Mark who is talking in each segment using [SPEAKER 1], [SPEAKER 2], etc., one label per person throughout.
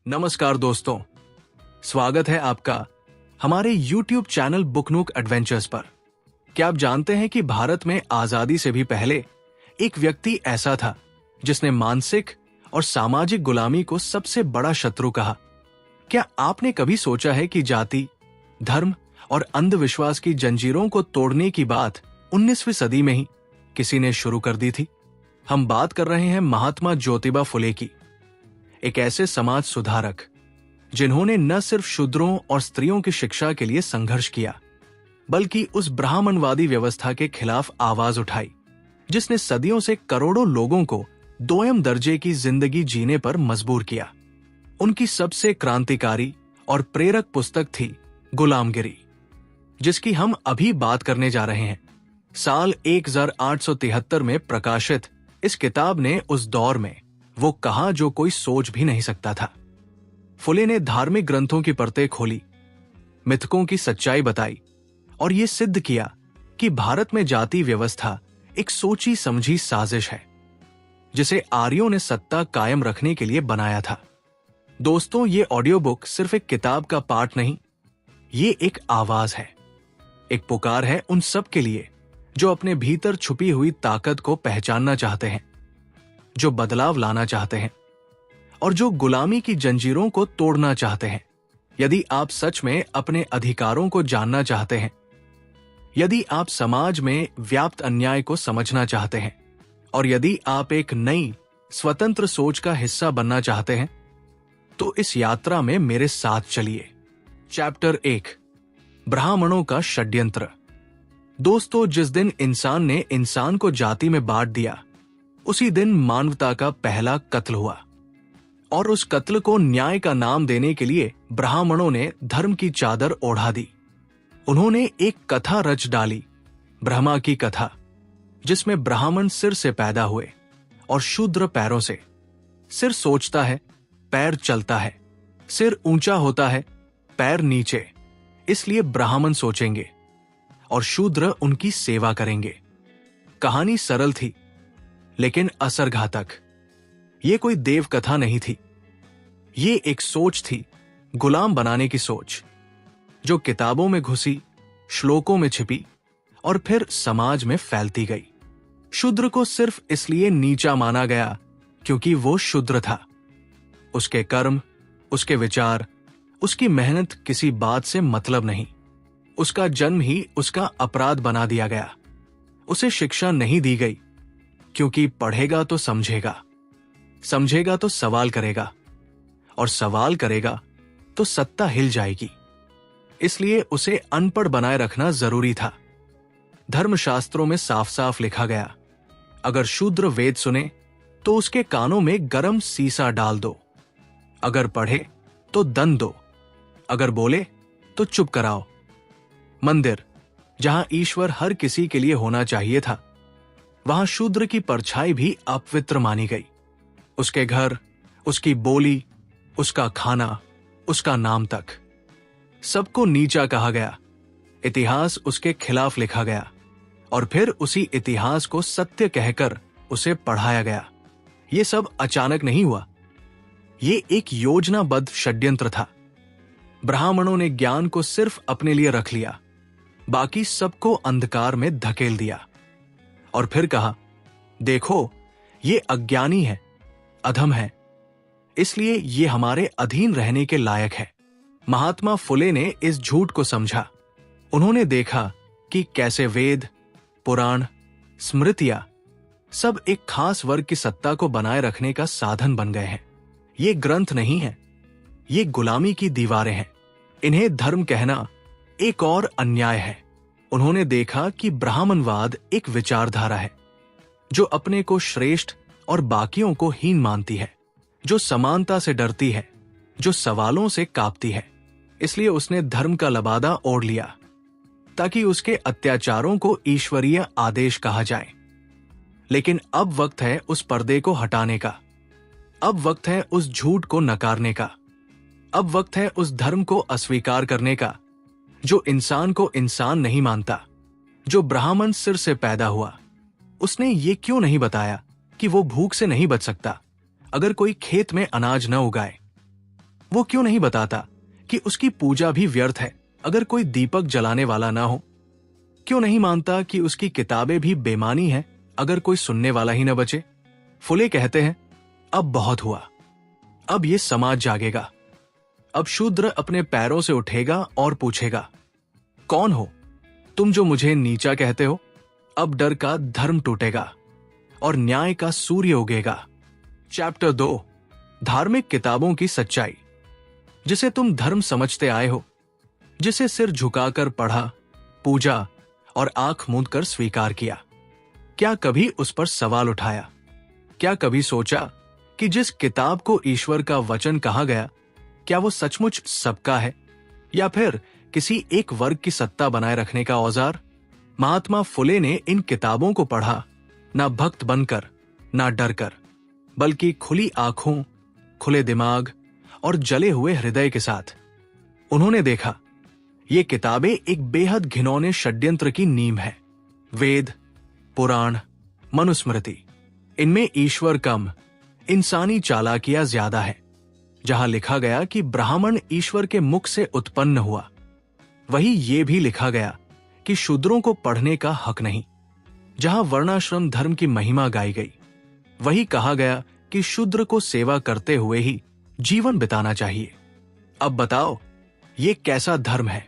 [SPEAKER 1] नमस्कार दोस्तों, स्वागत है आपका हमारे YouTube चैनल बुकनूक एडवेंचर्स पर। क्या आप जानते हैं कि भारत में आजादी से भी पहले एक व्यक्ति ऐसा था जिसने मानसिक और सामाजिक गुलामी को सबसे बड़ा शत्रु कहा? क्या आपने कभी सोचा है कि जाति, धर्म और अंधविश्वास की जंजीरों को तोड़ने की बात 19वीं सदी में ही किसी ने शुरू कर दी थी? हम बात कर रहे हैं महात्मा ज्योतिबा फुले की, एक ऐसे समाज सुधारक जिन्होंने न सिर्फ शूद्रों और स्त्रियों की शिक्षा के लिए संघर्ष किया, बल्कि उस ब्राह्मणवादी व्यवस्था के खिलाफ आवाज उठाई जिसने सदियों से करोड़ों लोगों को दोयम दर्जे की जिंदगी जीने पर मजबूर किया। उनकी सबसे क्रांतिकारी और प्रेरक पुस्तक थी गुलामगिरी, जिसकी हम अभी बात करने जा रहे हैं। साल 1873 में प्रकाशित इस किताब ने उस दौर में वो कहा जो कोई सोच भी नहीं सकता था। फुले ने धार्मिक ग्रंथों की परतें खोली, मिथकों की सच्चाई बताई और ये सिद्ध किया कि भारत में जाति व्यवस्था एक सोची समझी साजिश है जिसे आर्यों ने सत्ता कायम रखने के लिए बनाया था। दोस्तों, ये ऑडियो बुक सिर्फ एक किताब का पाठ नहीं, ये एक आवाज है, एक पुकार है उन सब के लिए जो अपने भीतर छुपी हुई ताकत को पहचानना चाहते हैं, जो बदलाव लाना चाहते हैं और जो गुलामी की जंजीरों को तोड़ना चाहते हैं। यदि आप सच में अपने अधिकारों को जानना चाहते हैं, यदि आप समाज में व्याप्त अन्याय को समझना चाहते हैं और यदि आप एक नई स्वतंत्र सोच का हिस्सा बनना चाहते हैं, तो इस यात्रा में मेरे साथ चलिए। चैप्टर 1, ब्राह्मणों का षड्यंत्र। दोस्तों, जिस दिन इंसान ने इंसान को जाति में बांट दिया, उसी दिन मानवता का पहला कत्ल हुआ और उस कत्ल को न्याय का नाम देने के लिए ब्राह्मणों ने धर्म की चादर ओढ़ा दी। उन्होंने एक कथा रच डाली, ब्रह्मा की कथा, जिसमें ब्राह्मण सिर से पैदा हुए और शूद्र पैरों से। सिर सोचता है, पैर चलता है, सिर ऊंचा होता है, पैर नीचे, इसलिए ब्राह्मण सोचेंगे और शूद्र उनकी सेवा करेंगे। कहानी सरल थी लेकिन असर घातक। ये कोई देव कथा नहीं थी, ये एक सोच थी, गुलाम बनाने की सोच, जो किताबों में घुसी, श्लोकों में छिपी और फिर समाज में फैलती गई। शूद्र को सिर्फ इसलिए नीचा माना गया क्योंकि वो शूद्र था। उसके कर्म, उसके विचार, उसकी मेहनत किसी बात से मतलब नहीं। उसका जन्म ही उसका अपराध बना दिया गया। उसे शिक्षा नहीं दी गई क्योंकि पढ़ेगा तो समझेगा, समझेगा तो सवाल करेगा और सवाल करेगा तो सत्ता हिल जाएगी। इसलिए उसे अनपढ़ बनाए रखना जरूरी था। धर्मशास्त्रों में साफ साफ लिखा गया, अगर शूद्र वेद सुने तो उसके कानों में गरम सीसा डाल दो, अगर पढ़े तो दंड दो, अगर बोले तो चुप कराओ। मंदिर, जहां ईश्वर हर किसी के लिए होना चाहिए था, वहां शूद्र की परछाई भी अपवित्र मानी गई। उसके घर, उसकी बोली, उसका खाना, उसका नाम तक, सबको नीचा कहा गया। इतिहास उसके खिलाफ लिखा गया और फिर उसी इतिहास को सत्य कहकर उसे पढ़ाया गया। ये सब अचानक नहीं हुआ, ये एक योजनाबद्ध षड्यंत्र था। ब्राह्मणों ने ज्ञान को सिर्फ अपने लिए रख लिया, बाकी सबको अंधकार में धकेल दिया और फिर कहा, देखो ये अज्ञानी है, अधम है, इसलिए ये हमारे अधीन रहने के लायक है। महात्मा फुले ने इस झूठ को समझा। उन्होंने देखा कि कैसे वेद, पुराण, स्मृतियां सब एक खास वर्ग की सत्ता को बनाए रखने का साधन बन गए हैं। ये ग्रंथ नहीं है, ये गुलामी की दीवारें हैं। इन्हें धर्म कहना एक और अन्याय है। उन्होंने देखा कि ब्राह्मणवाद एक विचारधारा है जो अपने को श्रेष्ठ और बाकियों को हीन मानती है, जो समानता से डरती है, जो सवालों से कांपती है। इसलिए उसने धर्म का लबादा ओढ़ लिया ताकि उसके अत्याचारों को ईश्वरीय आदेश कहा जाए। लेकिन अब वक्त है उस पर्दे को हटाने का, अब वक्त है उस झूठ को नकारने का, अब वक्त है उस धर्म को अस्वीकार करने का जो इंसान को इंसान नहीं मानता। जो ब्राह्मण सिर से पैदा हुआ, उसने ये क्यों नहीं बताया कि वो भूख से नहीं बच सकता अगर कोई खेत में अनाज न उगाए? वो क्यों नहीं बताता कि उसकी पूजा भी व्यर्थ है अगर कोई दीपक जलाने वाला ना हो? क्यों नहीं मानता कि उसकी किताबें भी बेमानी हैं अगर कोई सुनने वाला ही न बचे? फुले कहते हैं, अब बहुत हुआ, अब ये समाज जागेगा। अब शूद्र अपने पैरों से उठेगा और पूछेगा, कौन हो तुम जो मुझे नीचा कहते हो? अब डर का धर्म टूटेगा और न्याय का सूर्य उगेगा। चैप्टर 2, धार्मिक किताबों की सच्चाई। जिसे तुम धर्म समझते आए हो, जिसे सिर झुकाकर पढ़ा, पूजा और आंख मूंद कर स्वीकार किया, क्या कभी उस पर सवाल उठाया? क्या कभी सोचा कि जिस किताब को ईश्वर का वचन कहा गया, क्या वो सचमुच सबका है या फिर किसी एक वर्ग की सत्ता बनाए रखने का औजार? महात्मा फुले ने इन किताबों को पढ़ा, ना भक्त बनकर, ना डर कर, बल्कि खुली आंखों, खुले दिमाग और जले हुए हृदय के साथ। उन्होंने देखा, ये किताबें एक बेहद घिनौने षड्यंत्र की नींव है। वेद, पुराण, मनुस्मृति, इनमें ईश्वर कम, इंसानी चालाकियां ज्यादा है। जहां लिखा गया कि ब्राह्मण ईश्वर के मुख से उत्पन्न हुआ, वही ये भी लिखा गया कि शूद्रों को पढ़ने का हक नहीं। जहां वर्णाश्रम धर्म की महिमा गाई गई, वही कहा गया कि शूद्र को सेवा करते हुए ही जीवन बिताना चाहिए। अब बताओ, ये कैसा धर्म है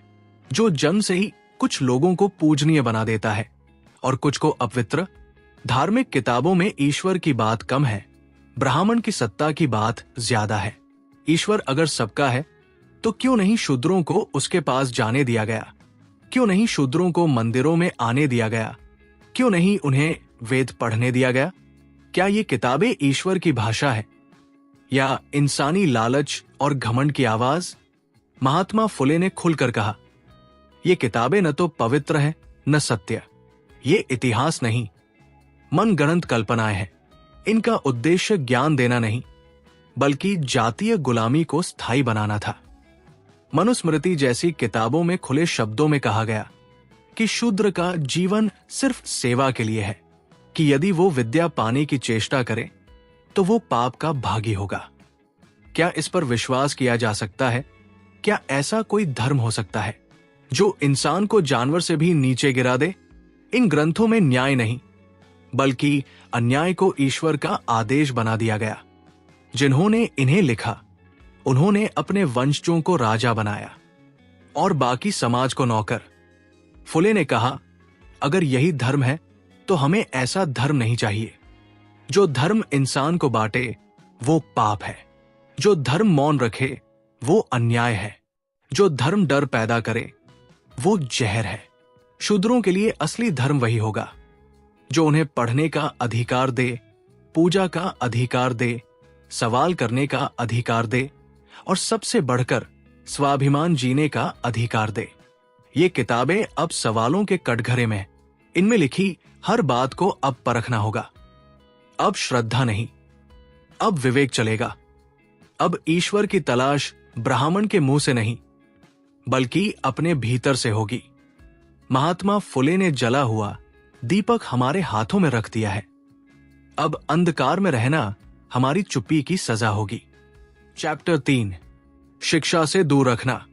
[SPEAKER 1] जो जन्म से ही कुछ लोगों को पूजनीय बना देता है और कुछ को अपवित्र? धार्मिक किताबों में ईश्वर की बात कम है, ब्राह्मण की सत्ता की बात ज्यादा है। ईश्वर अगर सबका है तो क्यों नहीं शूद्रों को उसके पास जाने दिया गया? क्यों नहीं शूद्रों को मंदिरों में आने दिया गया? क्यों नहीं उन्हें वेद पढ़ने दिया गया? क्या ये किताबें ईश्वर की भाषा है या इंसानी लालच और घमंड की आवाज? महात्मा फुले ने खुलकर कहा, ये किताबें न तो पवित्र हैं न सत्य। ये इतिहास नहीं, मनगढ़ंत कल्पनाएं हैं। इनका उद्देश्य ज्ञान देना नहीं, बल्कि जातीय गुलामी को स्थायी बनाना था। मनुस्मृति जैसी किताबों में खुले शब्दों में कहा गया कि शूद्र का जीवन सिर्फ सेवा के लिए है, कि यदि वो विद्या पाने की चेष्टा करे तो वो पाप का भागी होगा। क्या इस पर विश्वास किया जा सकता है? क्या ऐसा कोई धर्म हो सकता है जो इंसान को जानवर से भी नीचे गिरा दे? इन ग्रंथों में न्याय नहीं, बल्कि अन्याय को ईश्वर का आदेश बना दिया गया। जिन्होंने इन्हें लिखा, उन्होंने अपने वंशजों को राजा बनाया और बाकी समाज को नौकर। फुले ने कहा, अगर यही धर्म है तो हमें ऐसा धर्म नहीं चाहिए। जो धर्म इंसान को बांटे वो पाप है, जो धर्म मौन रखे वो अन्याय है, जो धर्म डर पैदा करे वो जहर है। शूद्रों के लिए असली धर्म वही होगा जो उन्हें पढ़ने का अधिकार दे, पूजा का अधिकार दे, सवाल करने का अधिकार दे और सबसे बढ़कर स्वाभिमान जीने का अधिकार दे। ये किताबें अब सवालों के कटघरे में, इनमें लिखी हर बात को अब परखना होगा। अब श्रद्धा नहीं, अब विवेक चलेगा। अब ईश्वर की तलाश ब्राह्मण के मुंह से नहीं, बल्कि अपने भीतर से होगी। महात्मा फुले ने जला हुआ दीपक हमारे हाथों में रख दिया है। अब अंधकार में रहना हमारी चुप्पी की सजा होगी। चैप्टर 3, शिक्षा से दूर रखना।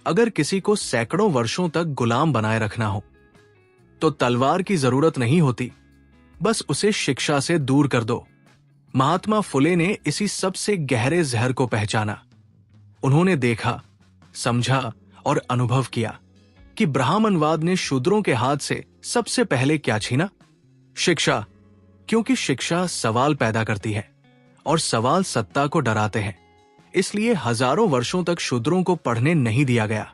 [SPEAKER 1] अगर किसी को सैकड़ों वर्षों तक गुलाम बनाए रखना हो तो तलवार की जरूरत नहीं होती, बस उसे शिक्षा से दूर कर दो। महात्मा फुले ने इसी सबसे गहरे जहर को पहचाना। उन्होंने देखा, समझा और अनुभव किया कि ब्राह्मणवाद ने शूद्रों के हाथ से सबसे पहले क्या छीना? शिक्षा। क्योंकि शिक्षा सवाल पैदा करती है और सवाल सत्ता को डराते हैं। इसलिए हजारों वर्षों तक शूद्रों को पढ़ने नहीं दिया गया।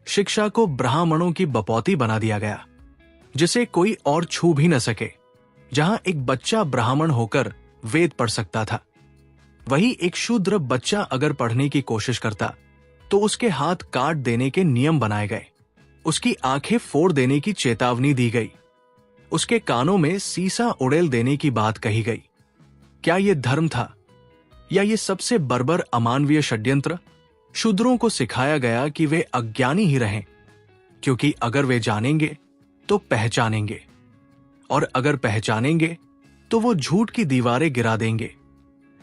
[SPEAKER 1] शिक्षा को ब्राह्मणों की बपौती बना दिया गया, जिसे कोई और छू भी न सके। जहां एक बच्चा ब्राह्मण होकर वेद पढ़ सकता था, वही एक शूद्र बच्चा अगर पढ़ने की कोशिश करता तो उसके हाथ काट देने के नियम बनाए गए, उसकी आंखें फोड़ देने की चेतावनी दी गई, उसके कानों में सीसा उड़ेल देने की बात कही गई। क्या यह धर्म था या ये सबसे बर्बर अमानवीय षड्यंत्र? शूद्रों को सिखाया गया कि वे अज्ञानी ही रहें, क्योंकि अगर वे जानेंगे तो पहचानेंगे, और अगर पहचानेंगे तो वो झूठ की दीवारें गिरा देंगे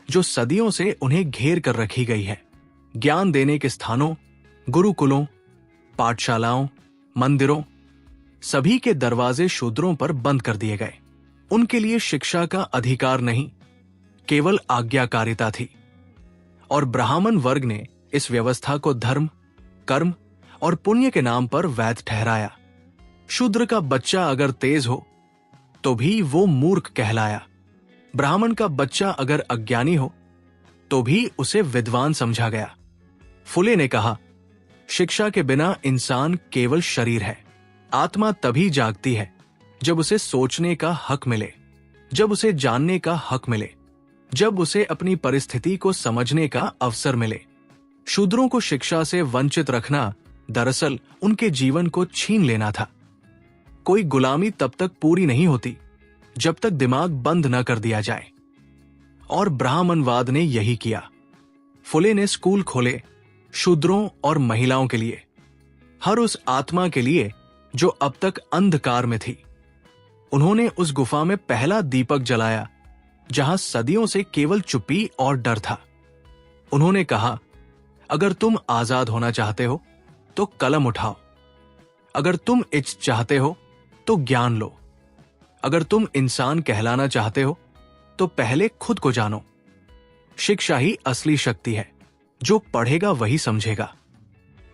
[SPEAKER 1] जो सदियों से उन्हें घेर कर रखी गई है। ज्ञान देने के स्थानों, गुरुकुलों, पाठशालाओं, मंदिरों, सभी के दरवाजे शूद्रों पर बंद कर दिए गए। उनके लिए शिक्षा का अधिकार नहीं, केवल आज्ञाकारिता थी। और ब्राह्मण वर्ग ने इस व्यवस्था को धर्म, कर्म और पुण्य के नाम पर वैध ठहराया। शूद्र का बच्चा अगर तेज हो तो भी वो मूर्ख कहलाया। ब्राह्मण का बच्चा अगर अज्ञानी हो तो भी उसे विद्वान समझा गया। फुले ने कहा, शिक्षा के बिना इंसान केवल शरीर है। आत्मा तभी जागती है जब उसे सोचने का हक मिले, जब उसे जानने का हक मिले, जब उसे अपनी परिस्थिति को समझने का अवसर मिले। शूद्रों को शिक्षा से वंचित रखना दरअसल उनके जीवन को छीन लेना था। कोई गुलामी तब तक पूरी नहीं होती जब तक दिमाग बंद न कर दिया जाए, और ब्राह्मणवाद ने यही किया। फुले ने स्कूल खोले शूद्रों और महिलाओं के लिए, हर उस आत्मा के लिए जो अब तक अंधकार में थी। उन्होंने उस गुफा में पहला दीपक जलाया जहां सदियों से केवल चुप्पी और डर था। उन्होंने कहा, अगर तुम आजाद होना चाहते हो तो कलम उठाओ, अगर तुम इच्छ चाहते हो तो ज्ञान लो, अगर तुम इंसान कहलाना चाहते हो तो पहले खुद को जानो। शिक्षा ही असली शक्ति है। जो पढ़ेगा वही समझेगा,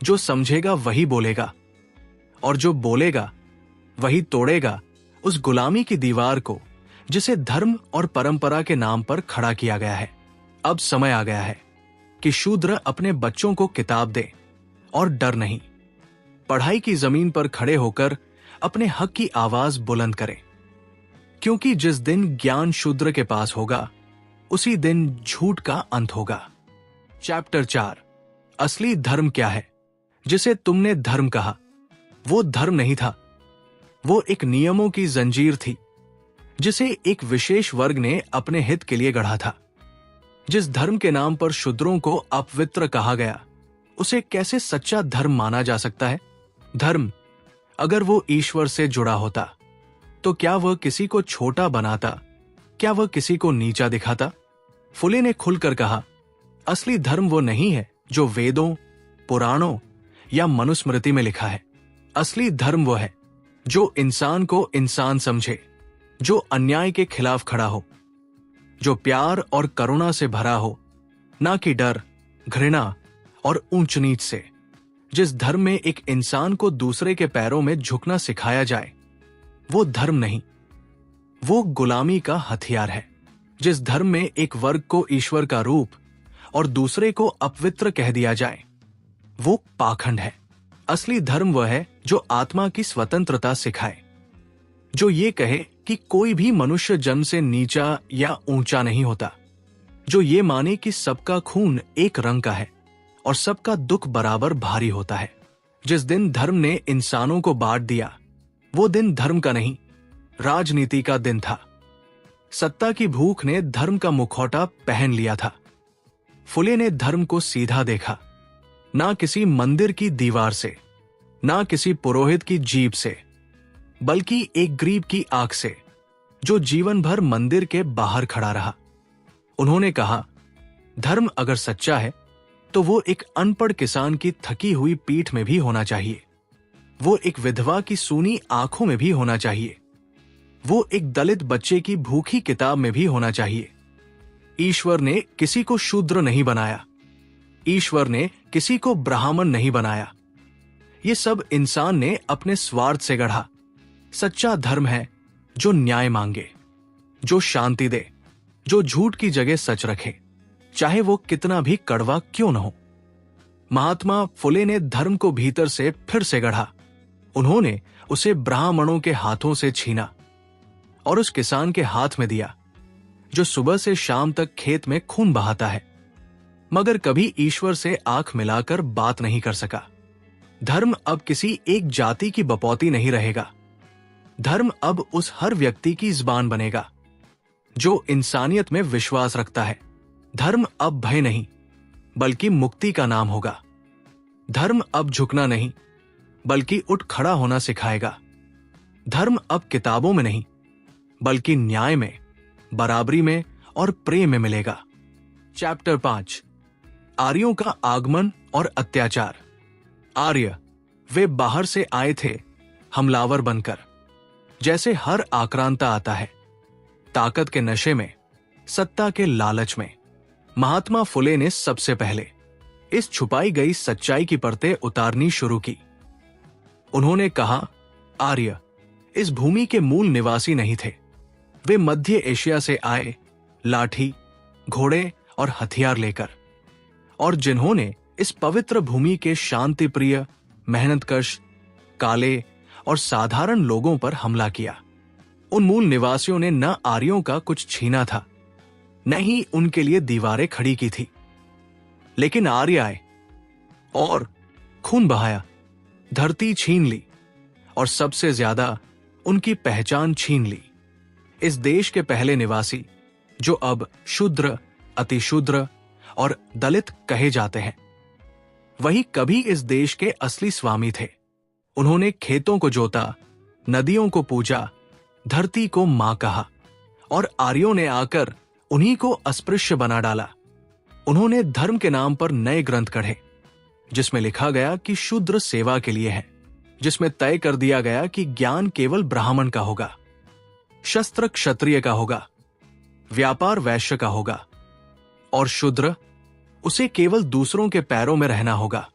[SPEAKER 1] जो समझेगा वही बोलेगा, और जो बोलेगा वही तोड़ेगा उस गुलामी की दीवार को जिसे धर्म और परंपरा के नाम पर खड़ा किया गया है। अब समय आ गया है कि शूद्र अपने बच्चों को किताब दे और डर नहीं, पढ़ाई की जमीन पर खड़े होकर अपने हक की आवाज बुलंद करें। क्योंकि जिस दिन ज्ञान शूद्र के पास होगा उसी दिन झूठ का अंत होगा। चैप्टर 4, असली धर्म क्या है? जिसे तुमने धर्म कहा वो धर्म नहीं था, वो एक नियमों की जंजीर थी जिसे एक विशेष वर्ग ने अपने हित के लिए गढ़ा था। जिस धर्म के नाम पर शूद्रों को अपवित्र कहा गया उसे कैसे सच्चा धर्म माना जा सकता है? धर्म अगर वो ईश्वर से जुड़ा होता तो क्या वह किसी को छोटा बनाता? क्या वह किसी को नीचा दिखाता? फुले ने खुलकर कहा, असली धर्म वो नहीं है जो वेदों, पुराणों या मनुस्मृति में लिखा है। असली धर्म वो है जो इंसान को इंसान समझे, जो अन्याय के खिलाफ खड़ा हो, जो प्यार और करुणा से भरा हो, ना कि डर, घृणा और ऊंच नीच से। जिस धर्म में एक इंसान को दूसरे के पैरों में झुकना सिखाया जाए वो धर्म नहीं, वो गुलामी का हथियार है। जिस धर्म में एक वर्ग को ईश्वर का रूप और दूसरे को अपवित्र कह दिया जाए वो पाखंड है। असली धर्म वह है जो आत्मा की स्वतंत्रता सिखाए, जो ये कहे कि कोई भी मनुष्य जन्म से नीचा या ऊंचा नहीं होता, जो ये माने कि सबका खून एक रंग का है और सबका दुख बराबर भारी होता है। जिस दिन धर्म ने इंसानों को बांट दिया वो दिन धर्म का नहीं, राजनीति का दिन था। सत्ता की भूख ने धर्म का मुखौटा पहन लिया था। फुले ने धर्म को सीधा देखा, ना किसी मंदिर की दीवार से, ना किसी पुरोहित की जीभ से, बल्कि एक गरीब की आंख से जो जीवन भर मंदिर के बाहर खड़ा रहा। उन्होंने कहा, धर्म अगर सच्चा है तो वो एक अनपढ़ किसान की थकी हुई पीठ में भी होना चाहिए, वो एक विधवा की सूनी आंखों में भी होना चाहिए, वो एक दलित बच्चे की भूखी किताब में भी होना चाहिए। ईश्वर ने किसी को शूद्र नहीं बनाया, ईश्वर ने किसी को ब्राह्मण नहीं बनाया। ये सब इंसान ने अपने स्वार्थ से गढ़ा। सच्चा धर्म है जो न्याय मांगे, जो शांति दे, जो झूठ की जगह सच रखे, चाहे वो कितना भी कड़वा क्यों न हो। महात्मा फुले ने धर्म को भीतर से फिर से गढ़ा। उन्होंने उसे ब्राह्मणों के हाथों से छीना और उस किसान के हाथ में दिया जो सुबह से शाम तक खेत में खून बहाता है, मगर कभी ईश्वर से आंख मिलाकर बात नहीं कर सका। धर्म अब किसी एक जाति की बपौती नहीं रहेगा। धर्म अब उस हर व्यक्ति की जुबान बनेगा जो इंसानियत में विश्वास रखता है। धर्म अब भय नहीं बल्कि मुक्ति का नाम होगा। धर्म अब झुकना नहीं बल्कि उठ खड़ा होना सिखाएगा। धर्म अब किताबों में नहीं बल्कि न्याय में, बराबरी में और प्रेम में मिलेगा। चैप्टर 5, आर्यों का आगमन और अत्याचार। आर्य वे बाहर से आए थे, हमलावर बनकर। जैसे हर आक्रांता आता है, ताकत के नशे में, सत्ता के लालच में। महात्मा फुले ने सबसे पहले इस छुपाई गई सच्चाई की परतें उतारनी शुरू की। उन्होंने कहा, आर्य इस भूमि के मूल निवासी नहीं थे। वे मध्य एशिया से आए, लाठी, घोड़े और हथियार लेकर, और जिन्होंने इस पवित्र भूमि के शांतिप्रिय, मेहनतकश, काले और साधारण लोगों पर हमला किया। उन मूल निवासियों ने न आर्यों का कुछ छीना था, न ही उनके लिए दीवारें खड़ी की थी। लेकिन आर्य आए और खून बहाया, धरती छीन ली और सबसे ज्यादा उनकी पहचान छीन ली। इस देश के पहले निवासी, जो अब शूद्र, अतिशूद्र और दलित कहे जाते हैं, वही कभी इस देश के असली स्वामी थे। उन्होंने खेतों को जोता, नदियों को पूजा, धरती को मां कहा, और आर्यों ने आकर उन्हीं को अस्पृश्य बना डाला। उन्होंने धर्म के नाम पर नए ग्रंथ गढ़े, जिसमें लिखा गया कि शूद्र सेवा के लिए है, जिसमें तय कर दिया गया कि ज्ञान केवल ब्राह्मण का होगा, शस्त्र क्षत्रिय का होगा, व्यापार वैश्य का होगा, और शूद्र उसे केवल दूसरों के पैरों में रहना होगा।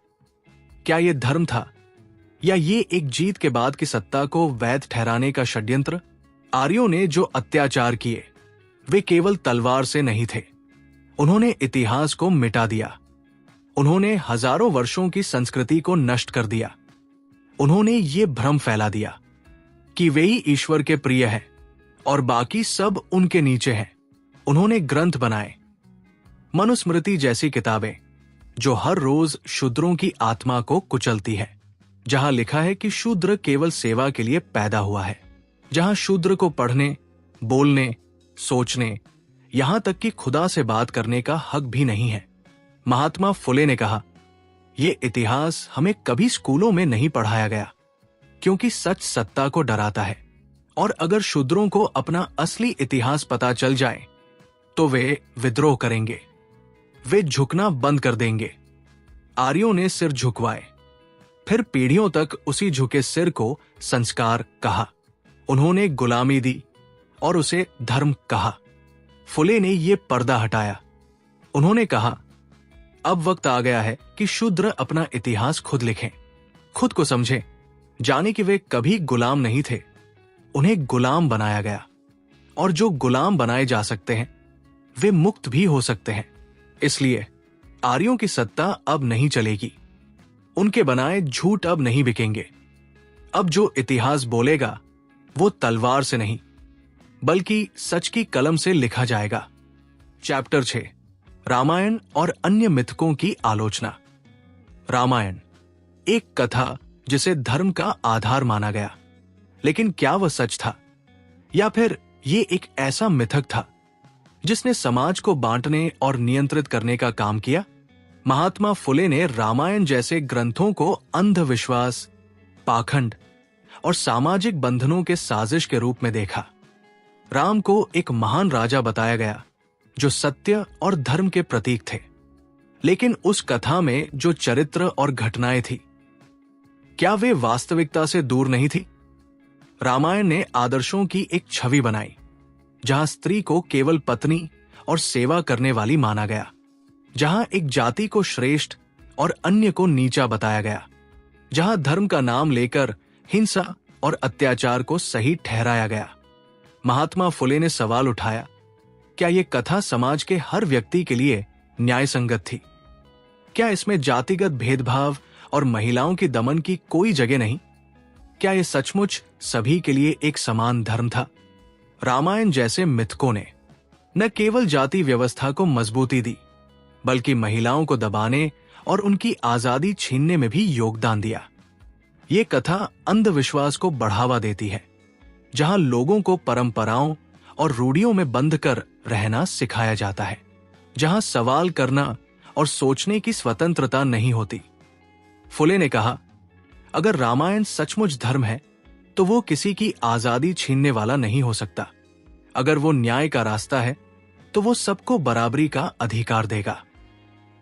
[SPEAKER 1] क्या यह धर्म था, या ये एक जीत के बाद की सत्ता को वैध ठहराने का षड्यंत्र? आर्यों ने जो अत्याचार किए, वे केवल तलवार से नहीं थे। उन्होंने इतिहास को मिटा दिया। उन्होंने हजारों वर्षों की संस्कृति को नष्ट कर दिया। उन्होंने ये भ्रम फैला दिया कि वे ही ईश्वर के प्रिय हैं और बाकी सब उनके नीचे हैं। उन्होंने ग्रंथ बनाए, मनुस्मृति जैसी किताबें, जो हर रोज शूद्रों की आत्मा को कुचलती है, जहां लिखा है कि शूद्र केवल सेवा के लिए पैदा हुआ है, जहां शूद्र को पढ़ने, बोलने, सोचने, यहां तक कि खुदा से बात करने का हक भी नहीं है। महात्मा फुले ने कहा, यह इतिहास हमें कभी स्कूलों में नहीं पढ़ाया गया, क्योंकि सच सत्ता को डराता है, और अगर शूद्रों को अपना असली इतिहास पता चल जाए तो वे विद्रोह करेंगे, वे झुकना बंद कर देंगे। आर्यों ने सिर झुकवाए, फिर पीढ़ियों तक उसी झुके सिर को संस्कार कहा। उन्होंने गुलामी दी और उसे धर्म कहा। फुले ने यह पर्दा हटाया। उन्होंने कहा, अब वक्त आ गया है कि शूद्र अपना इतिहास खुद लिखें, खुद को समझें, जाने कि वे कभी गुलाम नहीं थे, उन्हें गुलाम बनाया गया, और जो गुलाम बनाए जा सकते हैं वे मुक्त भी हो सकते हैं। इसलिए आर्यों की सत्ता अब नहीं चलेगी। उनके बनाए झूठ अब नहीं बिकेंगे। अब जो इतिहास बोलेगा वो तलवार से नहीं, बल्कि सच की कलम से लिखा जाएगा। चैप्टर 6, रामायण और अन्य मिथकों की आलोचना। रामायण एक कथा जिसे धर्म का आधार माना गया, लेकिन क्या वह सच था, या फिर ये एक ऐसा मिथक था जिसने समाज को बांटने और नियंत्रित करने का काम किया? महात्मा फुले ने रामायण जैसे ग्रंथों को अंधविश्वास, पाखंड और सामाजिक बंधनों के साजिश के रूप में देखा। राम को एक महान राजा बताया गया जो सत्य और धर्म के प्रतीक थे, लेकिन उस कथा में जो चरित्र और घटनाएं थी, क्या वे वास्तविकता से दूर नहीं थी? रामायण ने आदर्शों की एक छवि बनाई, जहां स्त्री को केवल पत्नी और सेवा करने वाली माना गया, जहां एक जाति को श्रेष्ठ और अन्य को नीचा बताया गया, जहां धर्म का नाम लेकर हिंसा और अत्याचार को सही ठहराया गया। महात्मा फुले ने सवाल उठाया, क्या यह कथा समाज के हर व्यक्ति के लिए न्याय संगत थी? क्या इसमें जातिगत भेदभाव और महिलाओं की दमन की कोई जगह नहीं? क्या यह सचमुच सभी के लिए एक समान धर्म था? रामायण जैसे मिथकों ने न केवल जाति व्यवस्था को मजबूती दी, बल्कि महिलाओं को दबाने और उनकी आजादी छीनने में भी योगदान दिया। ये कथा अंधविश्वास को बढ़ावा देती है, जहां लोगों को परंपराओं और रूढ़ियों में बंध कर रहना सिखाया जाता है, जहां सवाल करना और सोचने की स्वतंत्रता नहीं होती। फुले ने कहा, अगर रामायण सचमुच धर्म है तो वो किसी की आजादी छीनने वाला नहीं हो सकता। अगर वो न्याय का रास्ता है तो वो सबको बराबरी का अधिकार देगा।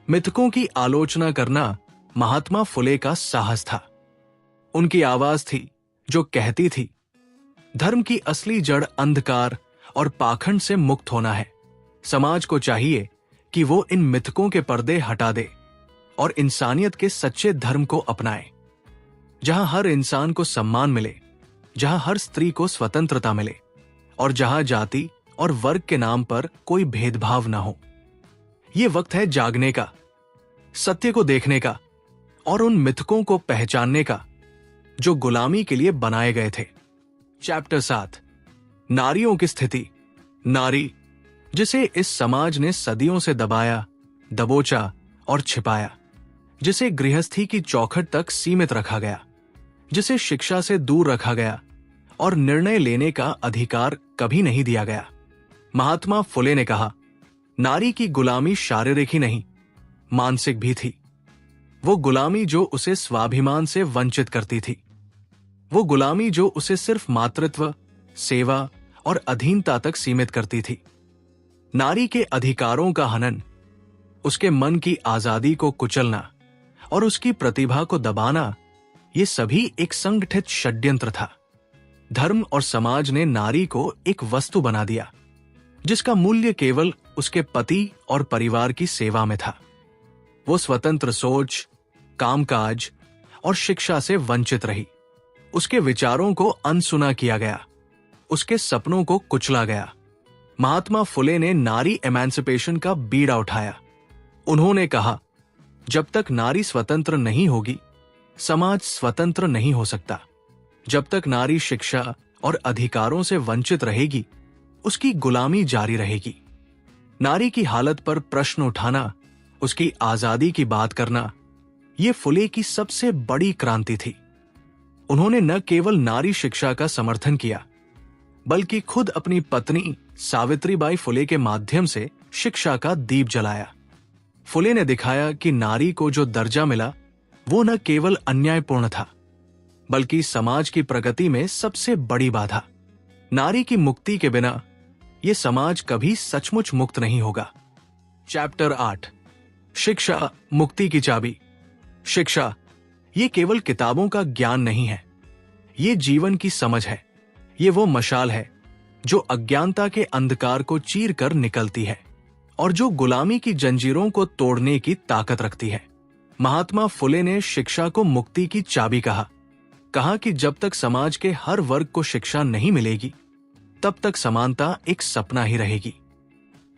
[SPEAKER 1] मिथकों की आलोचना करना महात्मा फुले का साहस था। उनकी आवाज थी जो कहती थी, धर्म की असली जड़ अंधकार और पाखंड से मुक्त होना है। समाज को चाहिए कि वो इन मिथकों के पर्दे हटा दे और इंसानियत के सच्चे धर्म को अपनाए, जहां हर इंसान को सम्मान मिले, जहां हर स्त्री को स्वतंत्रता मिले और जहां जाति और वर्ग के नाम पर कोई भेदभाव न हो। ये वक्त है जागने का, सत्य को देखने का और उन मिथकों को पहचानने का जो गुलामी के लिए बनाए गए थे। चैप्टर 7, नारियों की स्थिति। नारी, जिसे इस समाज ने सदियों से दबाया, दबोचा और छिपाया, जिसे गृहस्थी की चौखट तक सीमित रखा गया, जिसे शिक्षा से दूर रखा गया और निर्णय लेने का अधिकार कभी नहीं दिया गया। महात्मा फुले ने कहा, नारी की गुलामी शारीरिक ही नहीं, मानसिक भी थी। वो गुलामी जो उसे स्वाभिमान से वंचित करती थी, वो गुलामी जो उसे सिर्फ मातृत्व, सेवा और अधीनता तक सीमित करती थी। नारी के अधिकारों का हनन, उसके मन की आजादी को कुचलना और उसकी प्रतिभा को दबाना, ये सभी एक संगठित षड्यंत्र था। धर्म और समाज ने नारी को एक वस्तु बना दिया जिसका मूल्य केवल उसके पति और परिवार की सेवा में था। वो स्वतंत्र सोच, कामकाज और शिक्षा से वंचित रही। उसके विचारों को अनसुना किया गया, उसके सपनों को कुचला गया। महात्मा फुले ने नारी एमेंसिपेशन का बीड़ा उठाया। उन्होंने कहा, जब तक नारी स्वतंत्र नहीं होगी, समाज स्वतंत्र नहीं हो सकता। जब तक नारी शिक्षा और अधिकारों से वंचित रहेगी, उसकी गुलामी जारी रहेगी। नारी की हालत पर प्रश्न उठाना, उसकी आजादी की बात करना, यह फुले की सबसे बड़ी क्रांति थी। उन्होंने न केवल नारी शिक्षा का समर्थन किया, बल्कि खुद अपनी पत्नी सावित्रीबाई फुले के माध्यम से शिक्षा का दीप जलाया। फुले ने दिखाया कि नारी को जो दर्जा मिला वो न केवल अन्यायपूर्ण था, बल्कि समाज की प्रगति में सबसे बड़ी बाधा। नारी की मुक्ति के बिना यह समाज कभी सचमुच मुक्त नहीं होगा। चैप्टर 8, शिक्षा मुक्ति की चाबी। शिक्षा ये केवल किताबों का ज्ञान नहीं है, ये जीवन की समझ है। ये वो मशाल है जो अज्ञानता के अंधकार को चीर कर निकलती है और जो गुलामी की जंजीरों को तोड़ने की ताकत रखती है। महात्मा फुले ने शिक्षा को मुक्ति की चाबी कहा कि जब तक समाज के हर वर्ग को शिक्षा नहीं मिलेगी, तब तक समानता एक सपना ही रहेगी,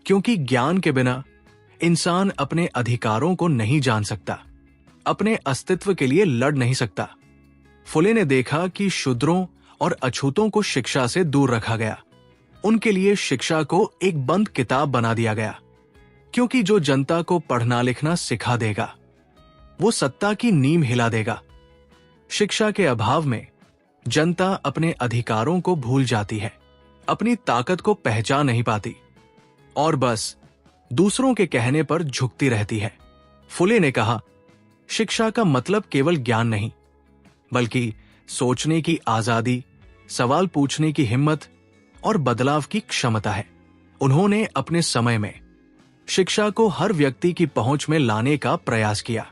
[SPEAKER 1] क्योंकि ज्ञान के बिना इंसान अपने अधिकारों को नहीं जान सकता, अपने अस्तित्व के लिए लड़ नहीं सकता। फुले ने देखा कि शूद्रों और अछूतों को शिक्षा से दूर रखा गया। उनके लिए शिक्षा को एक बंद किताब बना दिया गया, क्योंकि जो जनता को पढ़ना लिखना सिखा देगा, वो सत्ता की नींव हिला देगा। शिक्षा के अभाव में जनता अपने अधिकारों को भूल जाती है, अपनी ताकत को पहचान नहीं पाती और बस दूसरों के कहने पर झुकती रहती है। फुले ने कहा, शिक्षा का मतलब केवल ज्ञान नहीं, बल्कि सोचने की आजादी, सवाल पूछने की हिम्मत और बदलाव की क्षमता है। उन्होंने अपने समय में शिक्षा को हर व्यक्ति की पहुंच में लाने का प्रयास किया।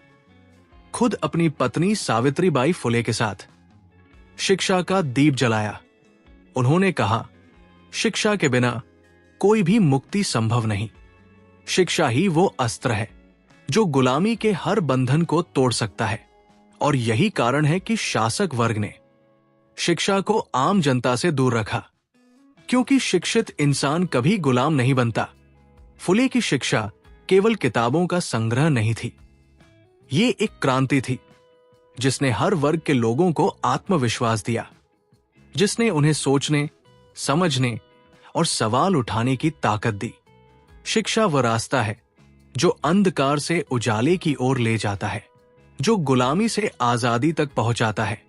[SPEAKER 1] खुद अपनी पत्नी सावित्रीबाई फुले के साथ शिक्षा का दीप जलाया। उन्होंने कहा, शिक्षा के बिना कोई भी मुक्ति संभव नहीं। शिक्षा ही वो अस्त्र है जो गुलामी के हर बंधन को तोड़ सकता है और यही कारण है कि शासक वर्ग ने शिक्षा को आम जनता से दूर रखा, क्योंकि शिक्षित इंसान कभी गुलाम नहीं बनता। फुले की शिक्षा केवल किताबों का संग्रह नहीं थी, ये एक क्रांति थी जिसने हर वर्ग के लोगों को आत्मविश्वास दिया, जिसने उन्हें सोचने, समझने और सवाल उठाने की ताकत दी। शिक्षा वह रास्ता है जो अंधकार से उजाले की ओर ले जाता है, जो गुलामी से आजादी तक पहुंचाता है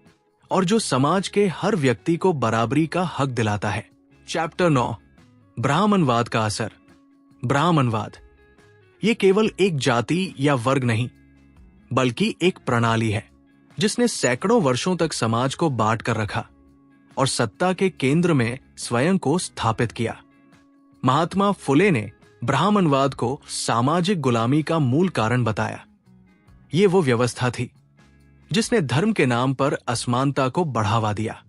[SPEAKER 1] और जो समाज के हर व्यक्ति को बराबरी का हक दिलाता है। चैप्टर 9, ब्राह्मणवाद का असर। ब्राह्मणवाद ये केवल एक जाति या वर्ग नहीं, बल्कि एक प्रणाली है जिसने सैकड़ों वर्षों तक समाज को बांट कर रखा और सत्ता के केंद्र में स्वयं को स्थापित किया। महात्मा फुले ने ब्राह्मणवाद को सामाजिक गुलामी का मूल कारण बताया। ये वो व्यवस्था थी जिसने धर्म के नाम पर असमानता को बढ़ावा दिया,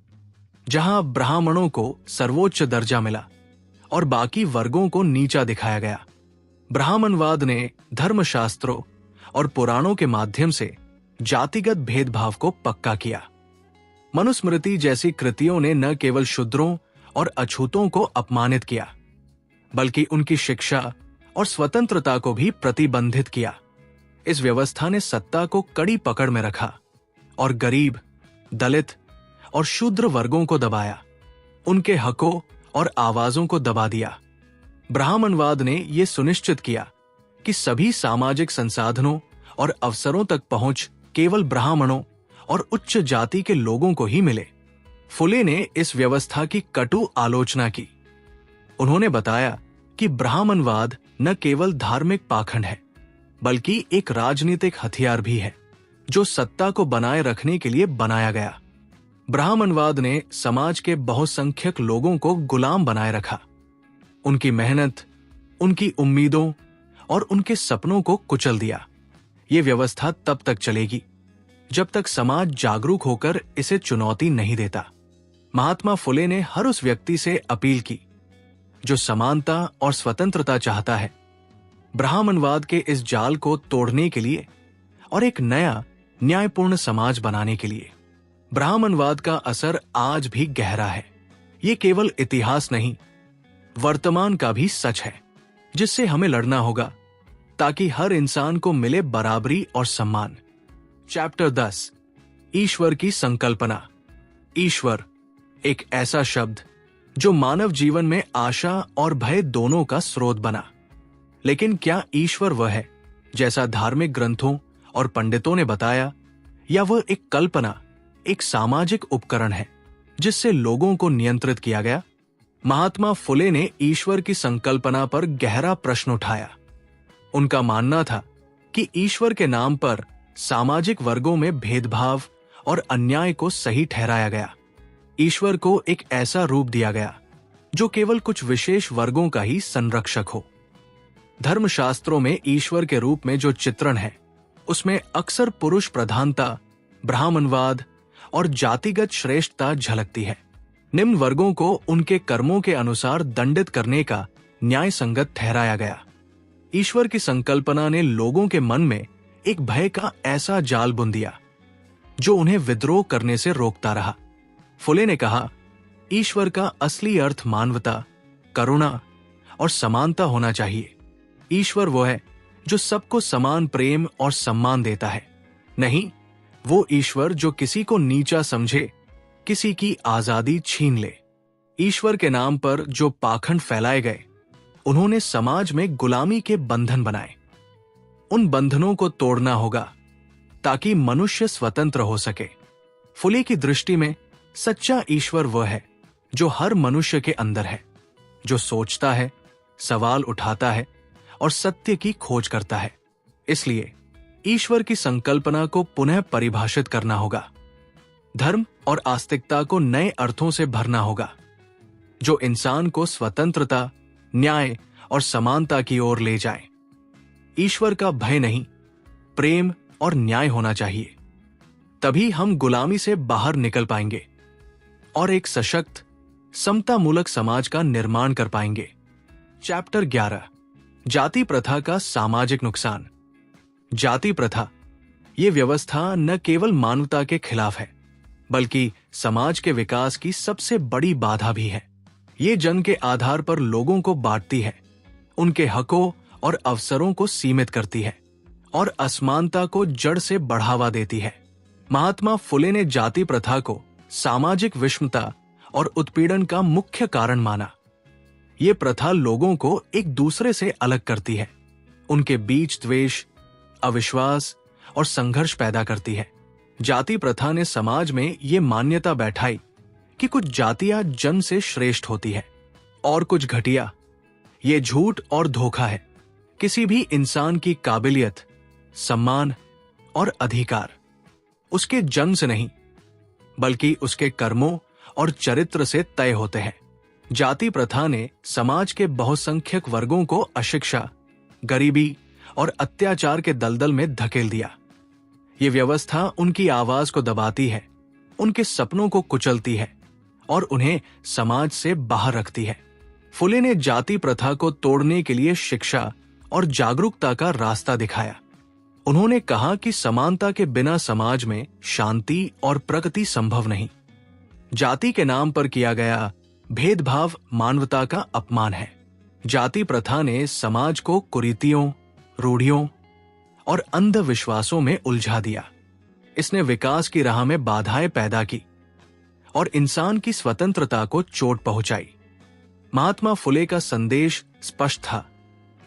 [SPEAKER 1] जहां ब्राह्मणों को सर्वोच्च दर्जा मिला और बाकी वर्गों को नीचा दिखाया गया। ब्राह्मणवाद ने धर्मशास्त्रों और पुराणों के माध्यम से जातिगत भेदभाव को पक्का किया। मनुस्मृति जैसी कृतियों ने न केवल शूद्रों और अछूतों को अपमानित किया, बल्कि उनकी शिक्षा और स्वतंत्रता को भी प्रतिबंधित किया। इस व्यवस्था ने सत्ता को कड़ी पकड़ में रखा और गरीब, दलित और शूद्र वर्गों को दबाया, उनके हकों और आवाजों को दबा दिया। ब्राह्मणवाद ने यह सुनिश्चित किया कि सभी सामाजिक संसाधनों और अवसरों तक पहुंच केवल ब्राह्मणों और उच्च जाति के लोगों को ही मिले। फुले ने इस व्यवस्था की कटु आलोचना की। उन्होंने बताया कि ब्राह्मणवाद न केवल धार्मिक पाखंड है, बल्कि एक राजनीतिक हथियार भी है जो सत्ता को बनाए रखने के लिए बनाया गया। ब्राह्मणवाद ने समाज के बहुसंख्यक लोगों को गुलाम बनाए रखा, उनकी मेहनत, उनकी उम्मीदों और उनके सपनों को कुचल दिया। ये व्यवस्था तब तक चलेगी जब तक समाज जागरूक होकर इसे चुनौती नहीं देता। महात्मा फुले ने हर उस व्यक्ति से अपील की जो समानता और स्वतंत्रता चाहता है, ब्राह्मणवाद के इस जाल को तोड़ने के लिए और एक नया न्यायपूर्ण समाज बनाने के लिए। ब्राह्मणवाद का असर आज भी गहरा है। ये केवल इतिहास नहीं, वर्तमान का भी सच है, जिससे हमें लड़ना होगा ताकि हर इंसान को मिले बराबरी और सम्मान। चैप्टर 10, ईश्वर की संकल्पना। ईश्वर एक ऐसा शब्द जो मानव जीवन में आशा और भय दोनों का स्रोत बना। लेकिन क्या ईश्वर वह है जैसा धार्मिक ग्रंथों और पंडितों ने बताया, या वह एक कल्पना, एक सामाजिक उपकरण है जिससे लोगों को नियंत्रित किया गया? महात्मा फुले ने ईश्वर की संकल्पना पर गहरा प्रश्न उठाया। उनका मानना था कि ईश्वर के नाम पर सामाजिक वर्गों में भेदभाव और अन्याय को सही ठहराया गया। ईश्वर को एक ऐसा रूप दिया गया जो केवल कुछ विशेष वर्गों का ही संरक्षक हो। धर्मशास्त्रों में ईश्वर के रूप में जो चित्रण है, उसमें अक्सर पुरुष प्रधानता, ब्राह्मणवाद और जातिगत श्रेष्ठता झलकती है। निम्न वर्गों को उनके कर्मों के अनुसार दंडित करने का न्याय संगत ठहराया गया। ईश्वर की संकल्पना ने लोगों के मन में एक भय का ऐसा जाल बुन दिया जो उन्हें विद्रोह करने से रोकता रहा। फुले ने कहा, ईश्वर का असली अर्थ मानवता, करुणा और समानता होना चाहिए। ईश्वर वो है जो सबको समान प्रेम और सम्मान देता है, नहीं वो ईश्वर जो किसी को नीचा समझे, किसी की आजादी छीन ले। ईश्वर के नाम पर जो पाखंड फैलाए गए, उन्होंने समाज में गुलामी के बंधन बनाए। उन बंधनों को तोड़ना होगा ताकि मनुष्य स्वतंत्र हो सके। फुले की दृष्टि में सच्चा ईश्वर वह है जो हर मनुष्य के अंदर है, जो सोचता है, सवाल उठाता है और सत्य की खोज करता है। इसलिए ईश्वर की संकल्पना को पुनः परिभाषित करना होगा। धर्म और आस्तिकता को नए अर्थों से भरना होगा, जो इंसान को स्वतंत्रता, न्याय और समानता की ओर ले जाए। ईश्वर का भय नहीं, प्रेम और न्याय होना चाहिए। तभी हम गुलामी से बाहर निकल पाएंगे और एक सशक्त, समतामूलक समाज का निर्माण कर पाएंगे। चैप्टर 11, जाति प्रथा का सामाजिक नुकसान। जाति प्रथा ये व्यवस्था न केवल मानवता के खिलाफ है, बल्कि समाज के विकास की सबसे बड़ी बाधा भी है। ये जन्म के आधार पर लोगों को बांटती है, उनके हकों और अवसरों को सीमित करती है और असमानता को जड़ से बढ़ावा देती है। महात्मा फुले ने जाति प्रथा को सामाजिक विषमता और उत्पीड़न का मुख्य कारण माना। ये प्रथा लोगों को एक दूसरे से अलग करती है, उनके बीच द्वेष, अविश्वास और संघर्ष पैदा करती है। जाति प्रथा ने समाज में ये मान्यता बैठाई कि कुछ जातियां जन्म से श्रेष्ठ होती है और कुछ घटिया। ये झूठ और धोखा है। किसी भी इंसान की काबिलियत, सम्मान और अधिकार उसके जन्म से नहीं, बल्कि उसके कर्मों और चरित्र से तय होते हैं। जाति प्रथा ने समाज के बहुसंख्यक वर्गों को अशिक्षा, गरीबी और अत्याचार के दलदल में धकेल दिया। ये व्यवस्था उनकी आवाज को दबाती है, उनके सपनों को कुचलती है और उन्हें समाज से बाहर रखती है। फुले ने जाति प्रथा को तोड़ने के लिए शिक्षा और जागरूकता का रास्ता दिखाया। उन्होंने कहा कि समानता के बिना समाज में शांति और प्रगति संभव नहीं। जाति के नाम पर किया गया भेदभाव मानवता का अपमान है। जाति प्रथा ने समाज को कुरीतियों, रूढ़ियों और अंधविश्वासों में उलझा दिया। इसने विकास की राह में बाधाएं पैदा की और इंसान की स्वतंत्रता को चोट पहुंचाई। महात्मा फुले का संदेश स्पष्ट था,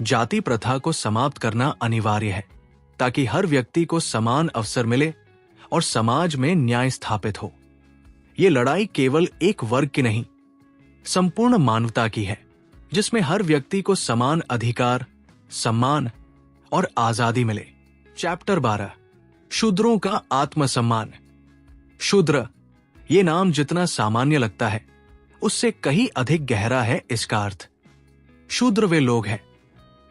[SPEAKER 1] जाति प्रथा को समाप्त करना अनिवार्य है ताकि हर व्यक्ति को समान अवसर मिले और समाज में न्याय स्थापित हो। ये लड़ाई केवल एक वर्ग की नहीं, संपूर्ण मानवता की है, जिसमें हर व्यक्ति को समान अधिकार, सम्मान और आजादी मिले। चैप्टर 12, शूद्रों का आत्मसम्मान। शूद्र, ये नाम जितना सामान्य लगता है, उससे कहीं अधिक गहरा है इसका अर्थ। शूद्र वे लोग हैं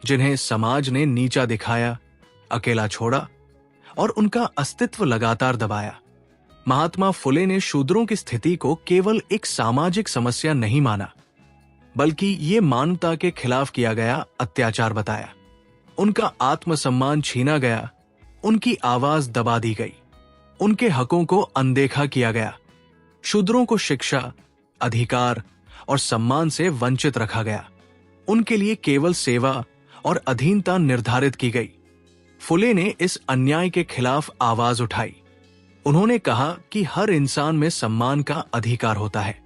[SPEAKER 1] जिन्हें समाज ने नीचा दिखाया, अकेला छोड़ा और उनका अस्तित्व लगातार दबाया। महात्मा फुले ने शूद्रों की स्थिति को केवल एक सामाजिक समस्या नहीं माना, बल्कि ये मानवता के खिलाफ किया गया अत्याचार बताया। उनका आत्मसम्मान छीना गया, उनकी आवाज दबा दी गई, उनके हकों को अनदेखा किया गया। शूद्रों को शिक्षा, अधिकार और सम्मान से वंचित रखा गया। उनके लिए केवल सेवा और अधीनता निर्धारित की गई। फुले ने इस अन्याय के खिलाफ आवाज उठाई। उन्होंने कहा कि हर इंसान में सम्मान का अधिकार होता है।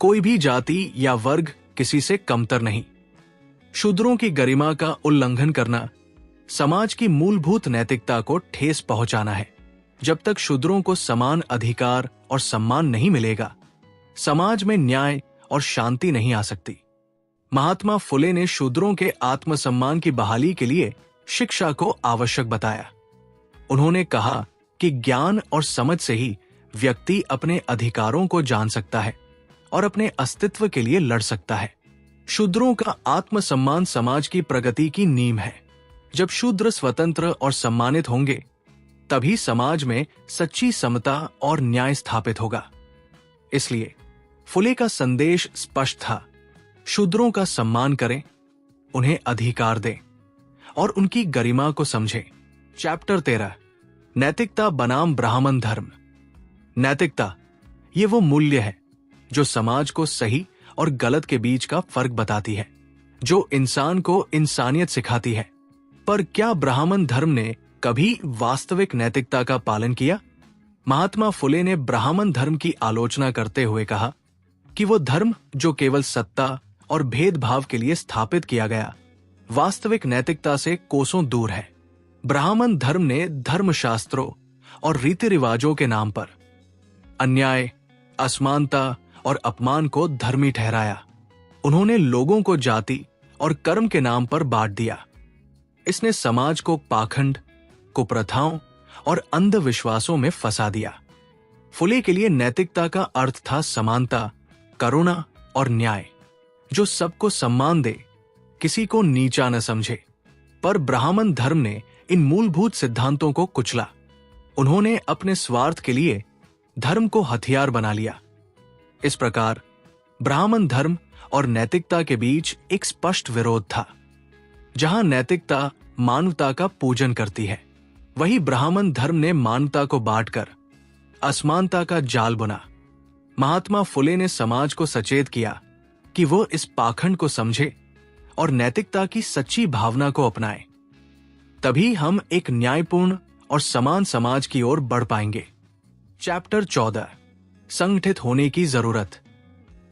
[SPEAKER 1] कोई भी जाति या वर्ग किसी से कमतर नहीं। शूद्रों की गरिमा का उल्लंघन करना समाज की मूलभूत नैतिकता को ठेस पहुंचाना है। जब तक शूद्रों को समान अधिकार और सम्मान नहीं मिलेगा, समाज में न्याय और शांति नहीं आ सकती। महात्मा फुले ने शूद्रों के आत्मसम्मान की बहाली के लिए शिक्षा को आवश्यक बताया। उन्होंने कहा कि ज्ञान और समझ से ही व्यक्ति अपने अधिकारों को जान सकता है और अपने अस्तित्व के लिए लड़ सकता है। शूद्रों का आत्मसम्मान समाज की प्रगति की नींव है। जब शूद्र स्वतंत्र और सम्मानित होंगे, तभी समाज में सच्ची समता और न्याय स्थापित होगा। इसलिए फुले का संदेश स्पष्ट था, शूद्रों का सम्मान करें, उन्हें अधिकार दें और उनकी गरिमा को समझें। चैप्टर 13, नैतिकता बनाम ब्राह्मण धर्म। नैतिकता, ये वो मूल्य है जो समाज को सही और गलत के बीच का फर्क बताती है, जो इंसान को इंसानियत सिखाती है। पर क्या ब्राह्मण धर्म ने कभी वास्तविक नैतिकता का पालन किया? महात्मा फुले ने ब्राह्मण धर्म की आलोचना करते हुए कहा कि वो धर्म जो केवल सत्ता और भेदभाव के लिए स्थापित किया गया, वास्तविक नैतिकता से कोसों दूर है। ब्राह्मण धर्म ने धर्मशास्त्रों और रीति रिवाजों के नाम पर अन्याय, असमानता और अपमान को धर्मी ठहराया। उन्होंने लोगों को जाति और कर्म के नाम पर बांट दिया। इसने समाज को पाखंड, कुप्रथाओं और अंधविश्वासों में फंसा दिया। फुले के लिए नैतिकता का अर्थ था समानता, करुणा और न्याय, जो सबको सम्मान दे, किसी को नीचा न समझे। पर ब्राह्मण धर्म ने इन मूलभूत सिद्धांतों को कुचला। उन्होंने अपने स्वार्थ के लिए धर्म को हथियार बना लिया। इस प्रकार ब्राह्मण धर्म और नैतिकता के बीच एक स्पष्ट विरोध था। जहां नैतिकता मानवता का पूजन करती है, वही ब्राह्मण धर्म ने मानवता को बांटकर असमानता का जाल बुना। महात्मा फुले ने समाज को सचेत किया कि वो इस पाखंड को समझे और नैतिकता की सच्ची भावना को अपनाए। तभी हम एक न्यायपूर्ण और समान समाज की ओर बढ़ पाएंगे। चैप्टर 14, संगठित होने की जरूरत।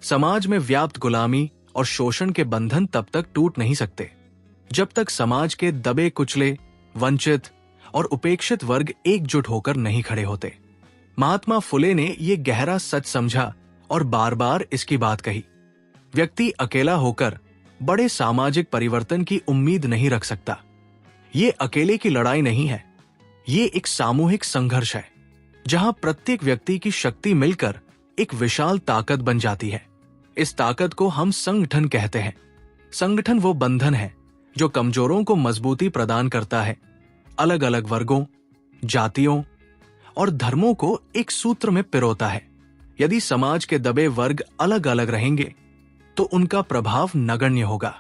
[SPEAKER 1] समाज में व्याप्त गुलामी और शोषण के बंधन तब तक टूट नहीं सकते जब तक समाज के दबे कुचले, वंचित और उपेक्षित वर्ग एकजुट होकर नहीं खड़े होते। महात्मा फुले ने यह गहरा सच समझा और बार बार इसकी बात कही। व्यक्ति अकेला होकर बड़े सामाजिक परिवर्तन की उम्मीद नहीं रख सकता। ये अकेले की लड़ाई नहीं है, ये एक सामूहिक संघर्ष है, जहां प्रत्येक व्यक्ति की शक्ति मिलकर एक विशाल ताकत बन जाती है। इस ताकत को हम संगठन कहते हैं। संगठन वो बंधन है जो कमजोरों को मजबूती प्रदान करता है, अलग अलग वर्गों, जातियों और धर्मों को एक सूत्र में पिरोता है। यदि समाज के दबे वर्ग अलग अलग रहेंगे तो उनका प्रभाव नगण्य होगा।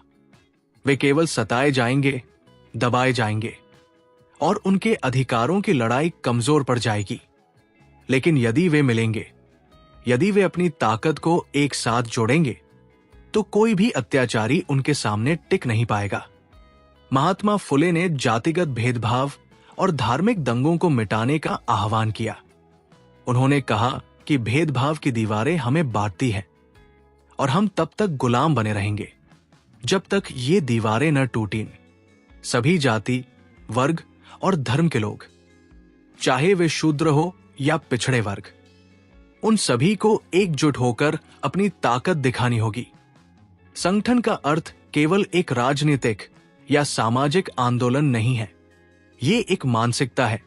[SPEAKER 1] वे केवल सताए जाएंगे, दबाए जाएंगे और उनके अधिकारों की लड़ाई कमजोर पड़ जाएगी। लेकिन यदि वे मिलेंगे, यदि वे अपनी ताकत को एक साथ जोड़ेंगे, तो कोई भी अत्याचारी उनके सामने टिक नहीं पाएगा। महात्मा फुले ने जातिगत भेदभाव और धार्मिक दंगों को मिटाने का आह्वान किया। उन्होंने कहा कि भेदभाव की दीवारें हमें बांटती हैं और हम तब तक गुलाम बने रहेंगे जब तक ये दीवारें न टूटीं। सभी जाति, वर्ग और धर्म के लोग, चाहे वे शूद्र हो या पिछड़े वर्ग, उन सभी को एकजुट होकर अपनी ताकत दिखानी होगी। संगठन का अर्थ केवल एक राजनीतिक या सामाजिक आंदोलन नहीं है। ये एक मानसिकता है,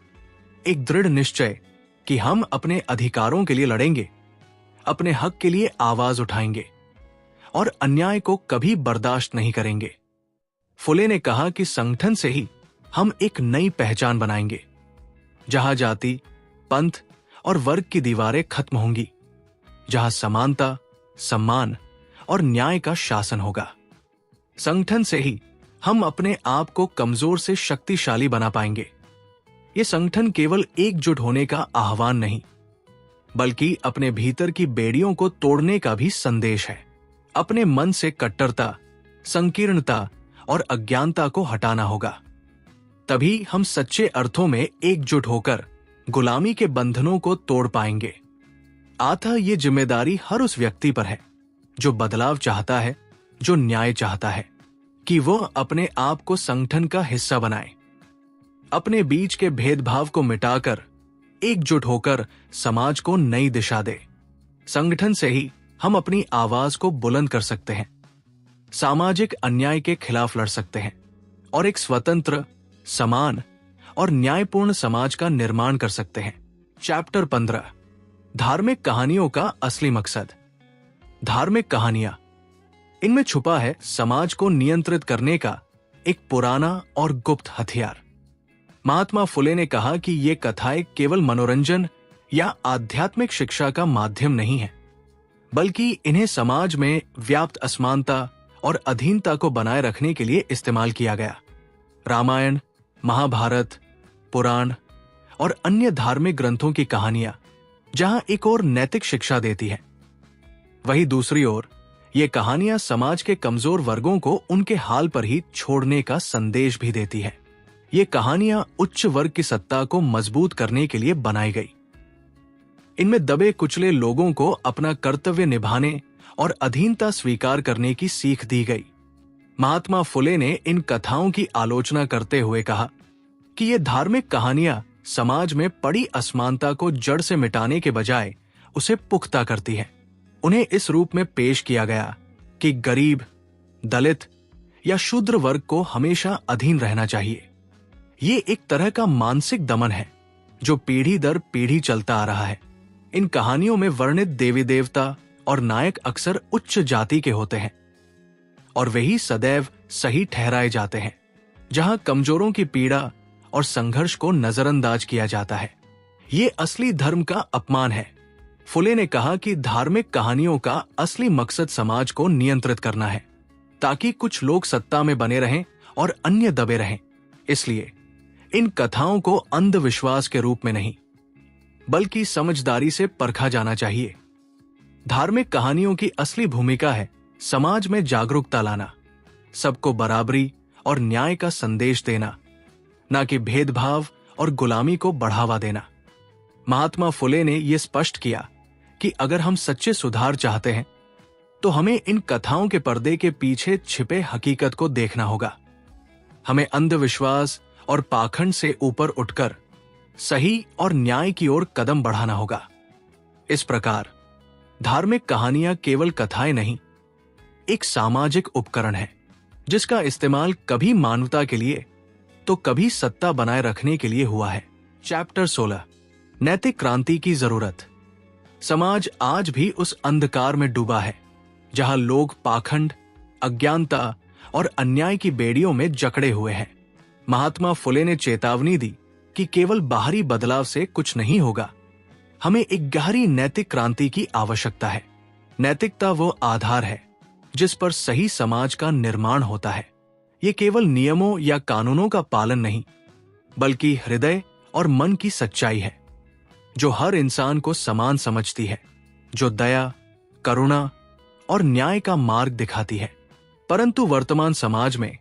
[SPEAKER 1] एक दृढ़ निश्चय कि हम अपने अधिकारों के लिए लड़ेंगे, अपने हक के लिए आवाज उठाएंगे और अन्याय को कभी बर्दाश्त नहीं करेंगे। फुले ने कहा कि संगठन से ही हम एक नई पहचान बनाएंगे, जहां जाति, पंथ और वर्ग की दीवारें खत्म होंगी, जहां समानता, सम्मान और न्याय का शासन होगा। संगठन से ही हम अपने आप को कमजोर से शक्तिशाली बना पाएंगे। ये संगठन केवल एकजुट होने का आह्वान नहीं, बल्कि अपने भीतर की बेड़ियों को तोड़ने का भी संदेश है। अपने मन से कट्टरता, संकीर्णता और अज्ञानता को हटाना होगा। तभी हम सच्चे अर्थों में एकजुट होकर गुलामी के बंधनों को तोड़ पाएंगे। अतः ये जिम्मेदारी हर उस व्यक्ति पर है जो बदलाव चाहता है, जो न्याय चाहता है, कि वो अपने आप को संगठन का हिस्सा बनाए, अपने बीच के भेदभाव को मिटाकर एकजुट होकर समाज को नई दिशा दे। संगठन से ही हम अपनी आवाज को बुलंद कर सकते हैं, सामाजिक अन्याय के खिलाफ लड़ सकते हैं और एक स्वतंत्र, समान और न्यायपूर्ण समाज का निर्माण कर सकते हैं। चैप्टर 15, धार्मिक कहानियों का असली मकसद। धार्मिक कहानियां, इनमें छुपा है समाज को नियंत्रित करने का एक पुराना और गुप्त हथियार। महात्मा फुले ने कहा कि ये कथाएं केवल मनोरंजन या आध्यात्मिक शिक्षा का माध्यम नहीं है, बल्कि इन्हें समाज में व्याप्त असमानता और अधीनता को बनाए रखने के लिए इस्तेमाल किया गया। रामायण, महाभारत, पुराण और अन्य धार्मिक ग्रंथों की कहानियां जहां एक ओर नैतिक शिक्षा देती है, वहीं दूसरी ओर ये कहानियां समाज के कमजोर वर्गों को उनके हाल पर ही छोड़ने का संदेश भी देती है। ये कहानियां उच्च वर्ग की सत्ता को मजबूत करने के लिए बनाई गई। इनमें दबे कुचले लोगों को अपना कर्तव्य निभाने और अधीनता स्वीकार करने की सीख दी गई। महात्मा फुले ने इन कथाओं की आलोचना करते हुए कहा कि ये धार्मिक कहानियां समाज में पड़ी असमानता को जड़ से मिटाने के बजाय उसे पुख्ता करती हैं। उन्हें इस रूप में पेश किया गया कि गरीब, दलित या शूद्र वर्ग को हमेशा अधीन रहना चाहिए। ये एक तरह का मानसिक दमन है जो पीढ़ी दर पीढ़ी चलता आ रहा है। इन कहानियों में वर्णित देवी देवता और नायक अक्सर उच्च जाति के होते हैं और वही सदैव सही ठहराए जाते हैं, जहां कमजोरों की पीड़ा और संघर्ष को नजरअंदाज किया जाता है। ये असली धर्म का अपमान है। फुले ने कहा कि धार्मिक कहानियों का असली मकसद समाज को नियंत्रित करना है, ताकि कुछ लोग सत्ता में बने रहें और अन्य दबे रहें। इसलिए इन कथाओं को अंधविश्वास के रूप में नहीं, बल्कि समझदारी से परखा जाना चाहिए। धार्मिक कहानियों की असली भूमिका है समाज में जागरूकता लाना, सबको बराबरी और न्याय का संदेश देना, न कि भेदभाव और गुलामी को बढ़ावा देना। महात्मा फुले ने यह स्पष्ट किया कि अगर हम सच्चे सुधार चाहते हैं तो हमें इन कथाओं के पर्दे के पीछे छिपे हकीकत को देखना होगा। हमें अंधविश्वास और पाखंड से ऊपर उठकर सही और न्याय की ओर कदम बढ़ाना होगा। इस प्रकार धार्मिक कहानियां केवल कथाएं नहीं, एक सामाजिक उपकरण है जिसका इस्तेमाल कभी मानवता के लिए तो कभी सत्ता बनाए रखने के लिए हुआ है। चैप्टर 16, नैतिक क्रांति की जरूरत। समाज आज भी उस अंधकार में डूबा है जहां लोग पाखंड, अज्ञानता और अन्याय की बेड़ियों में जकड़े हुए हैं। महात्मा फुले ने चेतावनी दी कि केवल बाहरी बदलाव से कुछ नहीं होगा, हमें एक गहरी नैतिक क्रांति की आवश्यकता है। नैतिकता वो आधार है जिस पर सही समाज का निर्माण होता है। ये केवल नियमों या कानूनों का पालन नहीं, बल्कि हृदय और मन की सच्चाई है, जो हर इंसान को समान समझती है, जो दया, करुणा और न्याय का मार्ग दिखाती है। परंतु वर्तमान समाज में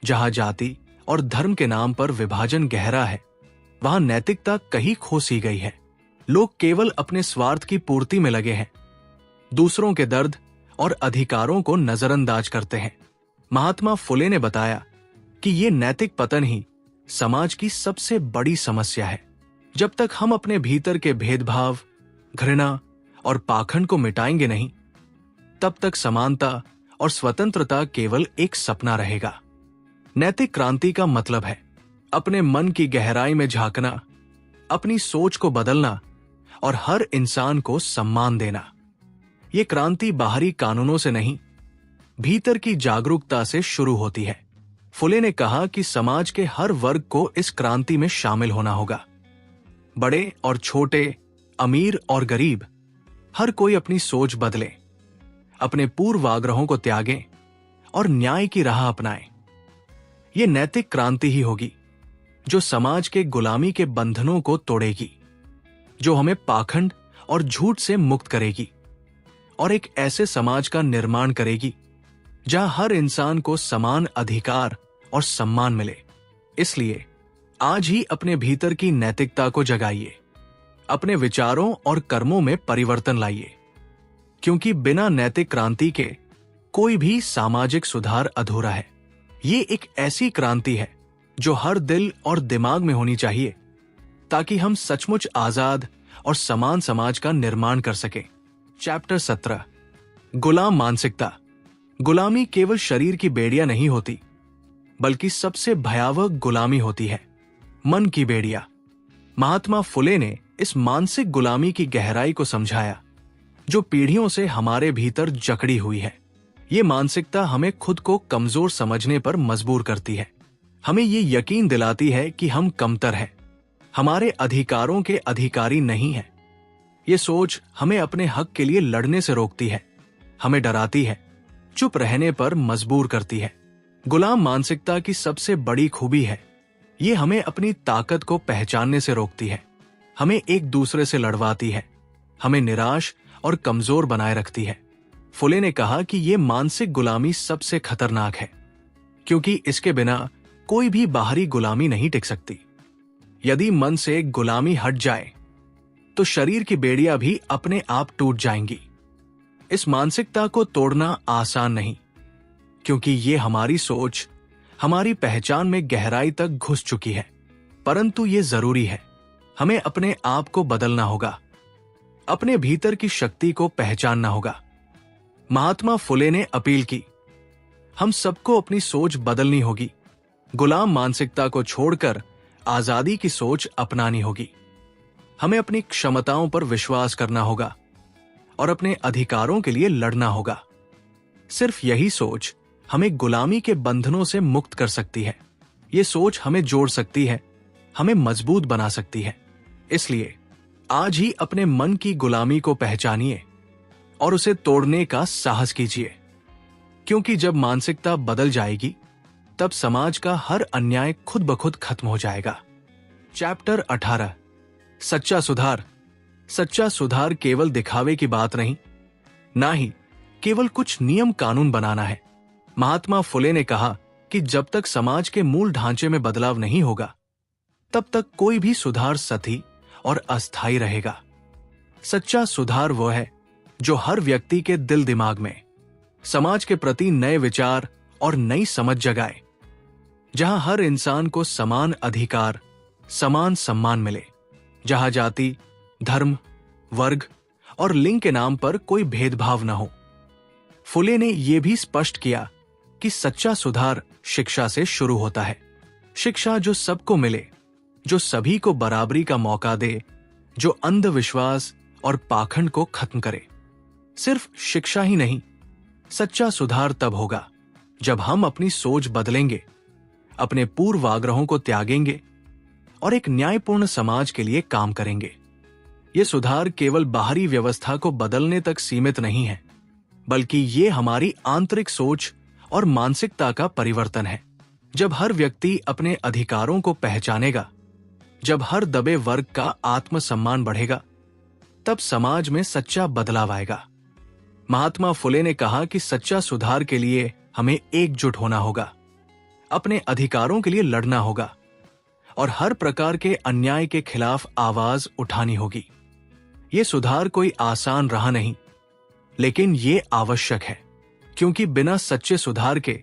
[SPEAKER 1] जहां जाति और धर्म के नाम पर विभाजन गहरा है, वहां नैतिकता कहीं खो सी गई है। लोग केवल अपने स्वार्थ की पूर्ति में लगे हैं, दूसरों के दर्द और अधिकारों को नजरअंदाज करते हैं। महात्मा फुले ने बताया कि ये नैतिक पतन ही समाज की सबसे बड़ी समस्या है। जब तक हम अपने भीतर के भेदभाव, घृणा और पाखंड को मिटाएंगे नहीं, तब तक समानता और स्वतंत्रता केवल एक सपना रहेगा। नैतिक क्रांति का मतलब है अपने मन की गहराई में झांकना, अपनी सोच को बदलना और हर इंसान को सम्मान देना। ये क्रांति बाहरी कानूनों से नहीं, भीतर की जागरूकता से शुरू होती है। फुले ने कहा कि समाज के हर वर्ग को इस क्रांति में शामिल होना होगा। बड़े और छोटे, अमीर और गरीब, हर कोई अपनी सोच बदले, अपने पूर्वाग्रहों को त्यागें और न्याय की राह अपनाएं। ये नैतिक क्रांति ही होगी जो समाज के गुलामी के बंधनों को तोड़ेगी, जो हमें पाखंड और झूठ से मुक्त करेगी और एक ऐसे समाज का निर्माण करेगी जहां हर इंसान को समान अधिकार और सम्मान मिले। इसलिए आज ही अपने भीतर की नैतिकता को जगाइए, अपने विचारों और कर्मों में परिवर्तन लाइए, क्योंकि बिना नैतिक क्रांति के कोई भी सामाजिक सुधार अधूरा है। ये एक ऐसी क्रांति है जो हर दिल और दिमाग में होनी चाहिए, ताकि हम सचमुच आजाद और समान समाज का निर्माण कर सकें। चैप्टर 17, गुलाम मानसिकता। गुलामी केवल शरीर की बेड़ियां नहीं होती, बल्कि सबसे भयावह गुलामी होती है मन की बेड़िया। महात्मा फुले ने इस मानसिक गुलामी की गहराई को समझाया, जो पीढ़ियों से हमारे भीतर जकड़ी हुई है। ये मानसिकता हमें खुद को कमजोर समझने पर मजबूर करती है, हमें ये यकीन दिलाती है कि हम कमतर हैं, हमारे अधिकारों के अधिकारी नहीं हैं। ये सोच हमें अपने हक के लिए लड़ने से रोकती है, हमें डराती है, चुप रहने पर मजबूर करती है। गुलाम मानसिकता की सबसे बड़ी खूबी है, ये हमें अपनी ताकत को पहचानने से रोकती है, हमें एक दूसरे से लड़वाती है, हमें निराश और कमजोर बनाए रखती है। फुले ने कहा कि ये मानसिक गुलामी सबसे खतरनाक है, क्योंकि इसके बिना कोई भी बाहरी गुलामी नहीं टिक सकती। यदि मन से गुलामी हट जाए तो शरीर की बेड़ियां भी अपने आप टूट जाएंगी। इस मानसिकता को तोड़ना आसान नहीं, क्योंकि ये हमारी सोच, हमारी पहचान में गहराई तक घुस चुकी है। परंतु ये जरूरी है, हमें अपने आप को बदलना होगा, अपने भीतर की शक्ति को पहचानना होगा। महात्मा फुले ने अपील की, हम सबको अपनी सोच बदलनी होगी, गुलाम मानसिकता को छोड़कर आजादी की सोच अपनानी होगी। हमें अपनी क्षमताओं पर विश्वास करना होगा और अपने अधिकारों के लिए लड़ना होगा। सिर्फ यही सोच हमें गुलामी के बंधनों से मुक्त कर सकती है। ये सोच हमें जोड़ सकती है, हमें मजबूत बना सकती है। इसलिए आज ही अपने मन की गुलामी को पहचानिए और उसे तोड़ने का साहस कीजिए, क्योंकि जब मानसिकता बदल जाएगी तब समाज का हर अन्याय खुद ब खुद खत्म हो जाएगा। चैप्टर 18, सच्चा सुधार। सच्चा सुधार केवल दिखावे की बात नहीं, ना ही केवल कुछ नियम कानून बनाना है। महात्मा फुले ने कहा कि जब तक समाज के मूल ढांचे में बदलाव नहीं होगा, तब तक कोई भी सुधार सतही और अस्थायी रहेगा। सच्चा सुधार वो है जो हर व्यक्ति के दिल दिमाग में समाज के प्रति नए विचार और नई समझ जगाए, जहां हर इंसान को समान अधिकार, समान सम्मान मिले, जहां जाति, धर्म, वर्ग और लिंग के नाम पर कोई भेदभाव न हो। फुले ने यह भी स्पष्ट किया कि सच्चा सुधार शिक्षा से शुरू होता है। शिक्षा जो सबको मिले, जो सभी को बराबरी का मौका दे, जो अंधविश्वास और पाखंड को खत्म करे। सिर्फ शिक्षा ही नहीं, सच्चा सुधार तब होगा जब हम अपनी सोच बदलेंगे, अपने पूर्वाग्रहों को त्यागेंगे और एक न्यायपूर्ण समाज के लिए काम करेंगे। ये सुधार केवल बाहरी व्यवस्था को बदलने तक सीमित नहीं है, बल्कि ये हमारी आंतरिक सोच और मानसिकता का परिवर्तन है। जब हर व्यक्ति अपने अधिकारों को पहचानेगा, जब हर दबे वर्ग का आत्मसम्मान बढ़ेगा, तब समाज में सच्चा बदलाव आएगा। महात्मा फुले ने कहा कि सच्चा सुधार के लिए हमें एकजुट होना होगा, अपने अधिकारों के लिए लड़ना होगा और हर प्रकार के अन्याय के खिलाफ आवाज उठानी होगी। ये सुधार कोई आसान राह नहीं, लेकिन ये आवश्यक है, क्योंकि बिना सच्चे सुधार के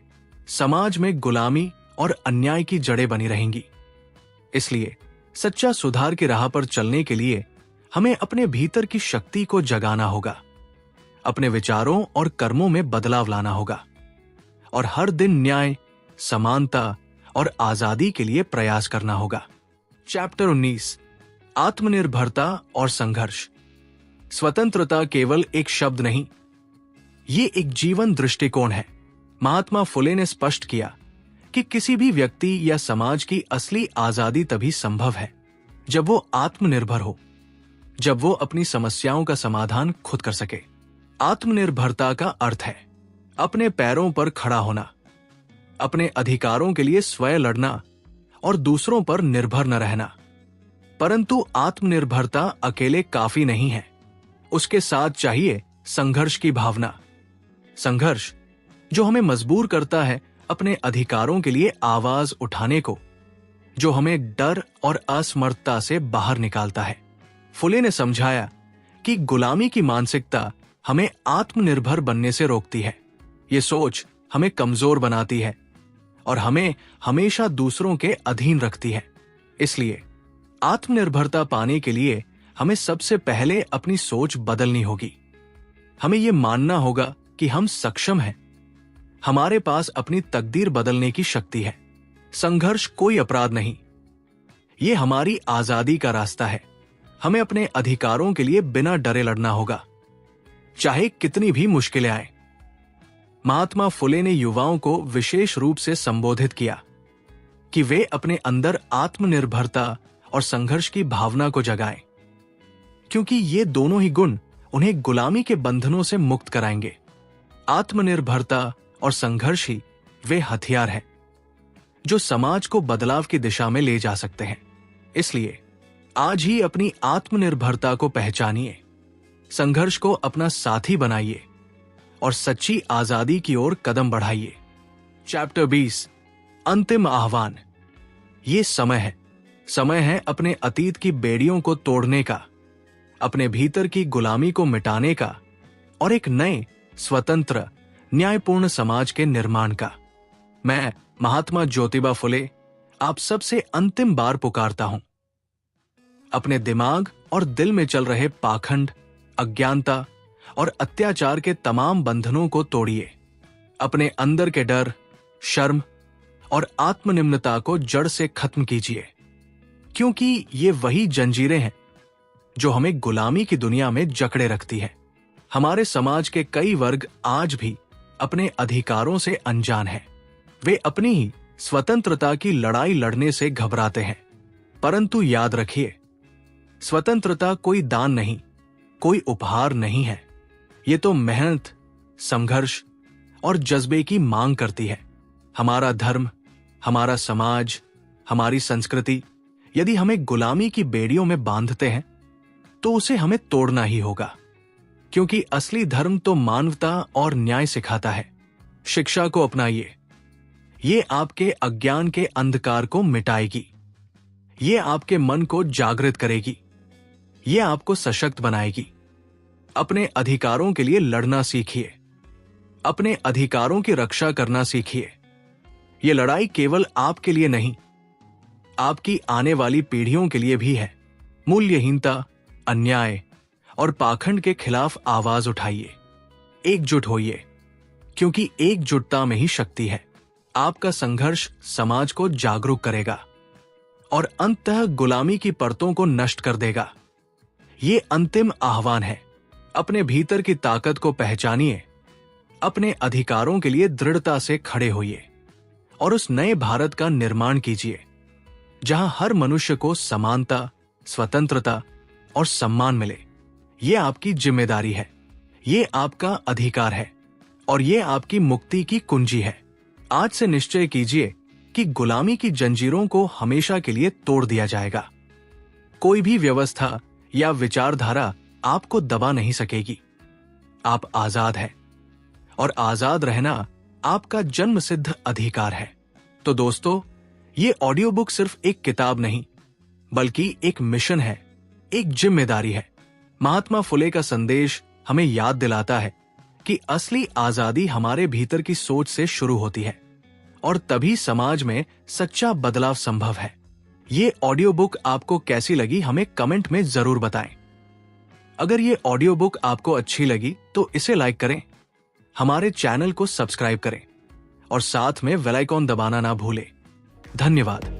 [SPEAKER 1] समाज में गुलामी और अन्याय की जड़ें बनी रहेंगी। इसलिए सच्चा सुधार की राह पर चलने के लिए हमें अपने भीतर की शक्ति को जगाना होगा, अपने विचारों और कर्मों में बदलाव लाना होगा और हर दिन न्याय, समानता और आजादी के लिए प्रयास करना होगा। चैप्टर 19, आत्मनिर्भरता और संघर्ष। स्वतंत्रता केवल एक शब्द नहीं, ये एक जीवन दृष्टिकोण है। महात्मा फुले ने स्पष्ट किया कि किसी भी व्यक्ति या समाज की असली आजादी तभी संभव है जब वो आत्मनिर्भर हो, जब वो अपनी समस्याओं का समाधान खुद कर सके। आत्मनिर्भरता का अर्थ है अपने पैरों पर खड़ा होना, अपने अधिकारों के लिए स्वयं लड़ना और दूसरों पर निर्भर न रहना। परंतु आत्मनिर्भरता अकेले काफी नहीं है, उसके साथ चाहिए संघर्ष की भावना। संघर्ष जो हमें मजबूर करता है अपने अधिकारों के लिए आवाज उठाने को, जो हमें डर और असमर्थता से बाहर निकालता है। फुले ने समझाया कि गुलामी की मानसिकता हमें आत्मनिर्भर बनने से रोकती है। ये सोच हमें कमजोर बनाती है और हमें हमेशा दूसरों के अधीन रखती है। इसलिए आत्मनिर्भरता पाने के लिए हमें सबसे पहले अपनी सोच बदलनी होगी। हमें यह मानना होगा कि हम सक्षम हैं, हमारे पास अपनी तकदीर बदलने की शक्ति है। संघर्ष कोई अपराध नहीं, ये हमारी आजादी का रास्ता है। हमें अपने अधिकारों के लिए बिना डरे लड़ना होगा, चाहे कितनी भी मुश्किलें आए। महात्मा फुले ने युवाओं को विशेष रूप से संबोधित किया कि वे अपने अंदर आत्मनिर्भरता और संघर्ष की भावना को जगाएं, क्योंकि ये दोनों ही गुण उन्हें गुलामी के बंधनों से मुक्त कराएंगे। आत्मनिर्भरता और संघर्ष ही वे हथियार हैं जो समाज को बदलाव की दिशा में ले जा सकते हैं। इसलिए आज ही अपनी आत्मनिर्भरता को पहचानिए, संघर्ष को अपना साथी बनाइए और सच्ची आजादी की ओर कदम बढ़ाइए। चैप्टर 20, अंतिम आह्वान। ये समय है अपने अतीत की बेड़ियों को तोड़ने का, अपने भीतर की गुलामी को मिटाने का और एक नए, स्वतंत्र, न्यायपूर्ण समाज के निर्माण का। मैं महात्मा ज्योतिबा फुले आप सबसे अंतिम बार पुकारता हूं, अपने दिमाग और दिल में चल रहे पाखंड, अज्ञानता और अत्याचार के तमाम बंधनों को तोड़िए। अपने अंदर के डर, शर्म और आत्मनिम्नता को जड़ से खत्म कीजिए, क्योंकि ये वही जंजीरें हैं जो हमें गुलामी की दुनिया में जकड़े रखती है। हमारे समाज के कई वर्ग आज भी अपने अधिकारों से अनजान हैं। वे अपनी ही स्वतंत्रता की लड़ाई लड़ने से घबराते हैं। परंतु याद रखिए, स्वतंत्रता कोई दान नहीं, कोई उपहार नहीं है। ये तो मेहनत, संघर्ष और जज्बे की मांग करती है। हमारा धर्म, हमारा समाज, हमारी संस्कृति यदि हमें गुलामी की बेड़ियों में बांधते हैं तो उसे हमें तोड़ना ही होगा, क्योंकि असली धर्म तो मानवता और न्याय सिखाता है। शिक्षा को अपनाइए, ये आपके अज्ञान के अंधकार को मिटाएगी, ये आपके मन को जागृत करेगी, ये आपको सशक्त बनाएगी। अपने अधिकारों के लिए लड़ना सीखिए, अपने अधिकारों की रक्षा करना सीखिए। ये लड़ाई केवल आपके लिए नहीं, आपकी आने वाली पीढ़ियों के लिए भी है। मूल्यहीनता, अन्याय और पाखंड के खिलाफ आवाज उठाइए, एकजुट होइए, क्योंकि एकजुटता में ही शक्ति है। आपका संघर्ष समाज को जागरूक करेगा और अंततः गुलामी की परतों को नष्ट कर देगा। ये अंतिम आह्वान है। अपने भीतर की ताकत को पहचानिए, अपने अधिकारों के लिए दृढ़ता से खड़े होइए और उस नए भारत का निर्माण कीजिए जहां हर मनुष्य को समानता, स्वतंत्रता और सम्मान मिले। ये आपकी जिम्मेदारी है, ये आपका अधिकार है और ये आपकी मुक्ति की कुंजी है। आज से निश्चय कीजिए कि गुलामी की जंजीरों को हमेशा के लिए तोड़ दिया जाएगा। कोई भी व्यवस्था या विचारधारा आपको दबा नहीं सकेगी। आप आजाद हैं और आजाद रहना आपका जन्मसिद्ध अधिकार है। तो दोस्तों, ये ऑडियो बुक सिर्फ एक किताब नहीं बल्कि एक मिशन है, एक जिम्मेदारी है। महात्मा फुले का संदेश हमें याद दिलाता है कि असली आजादी हमारे भीतर की सोच से शुरू होती है और तभी समाज में सच्चा बदलाव संभव है। ये ऑडियो बुक आपको कैसी लगी हमें कमेंट में जरूर बताएं। अगर ये ऑडियो बुक आपको अच्छी लगी तो इसे लाइक करें, हमारे चैनल को सब्सक्राइब करें और साथ में बेल आइकॉन दबाना ना भूलें। धन्यवाद।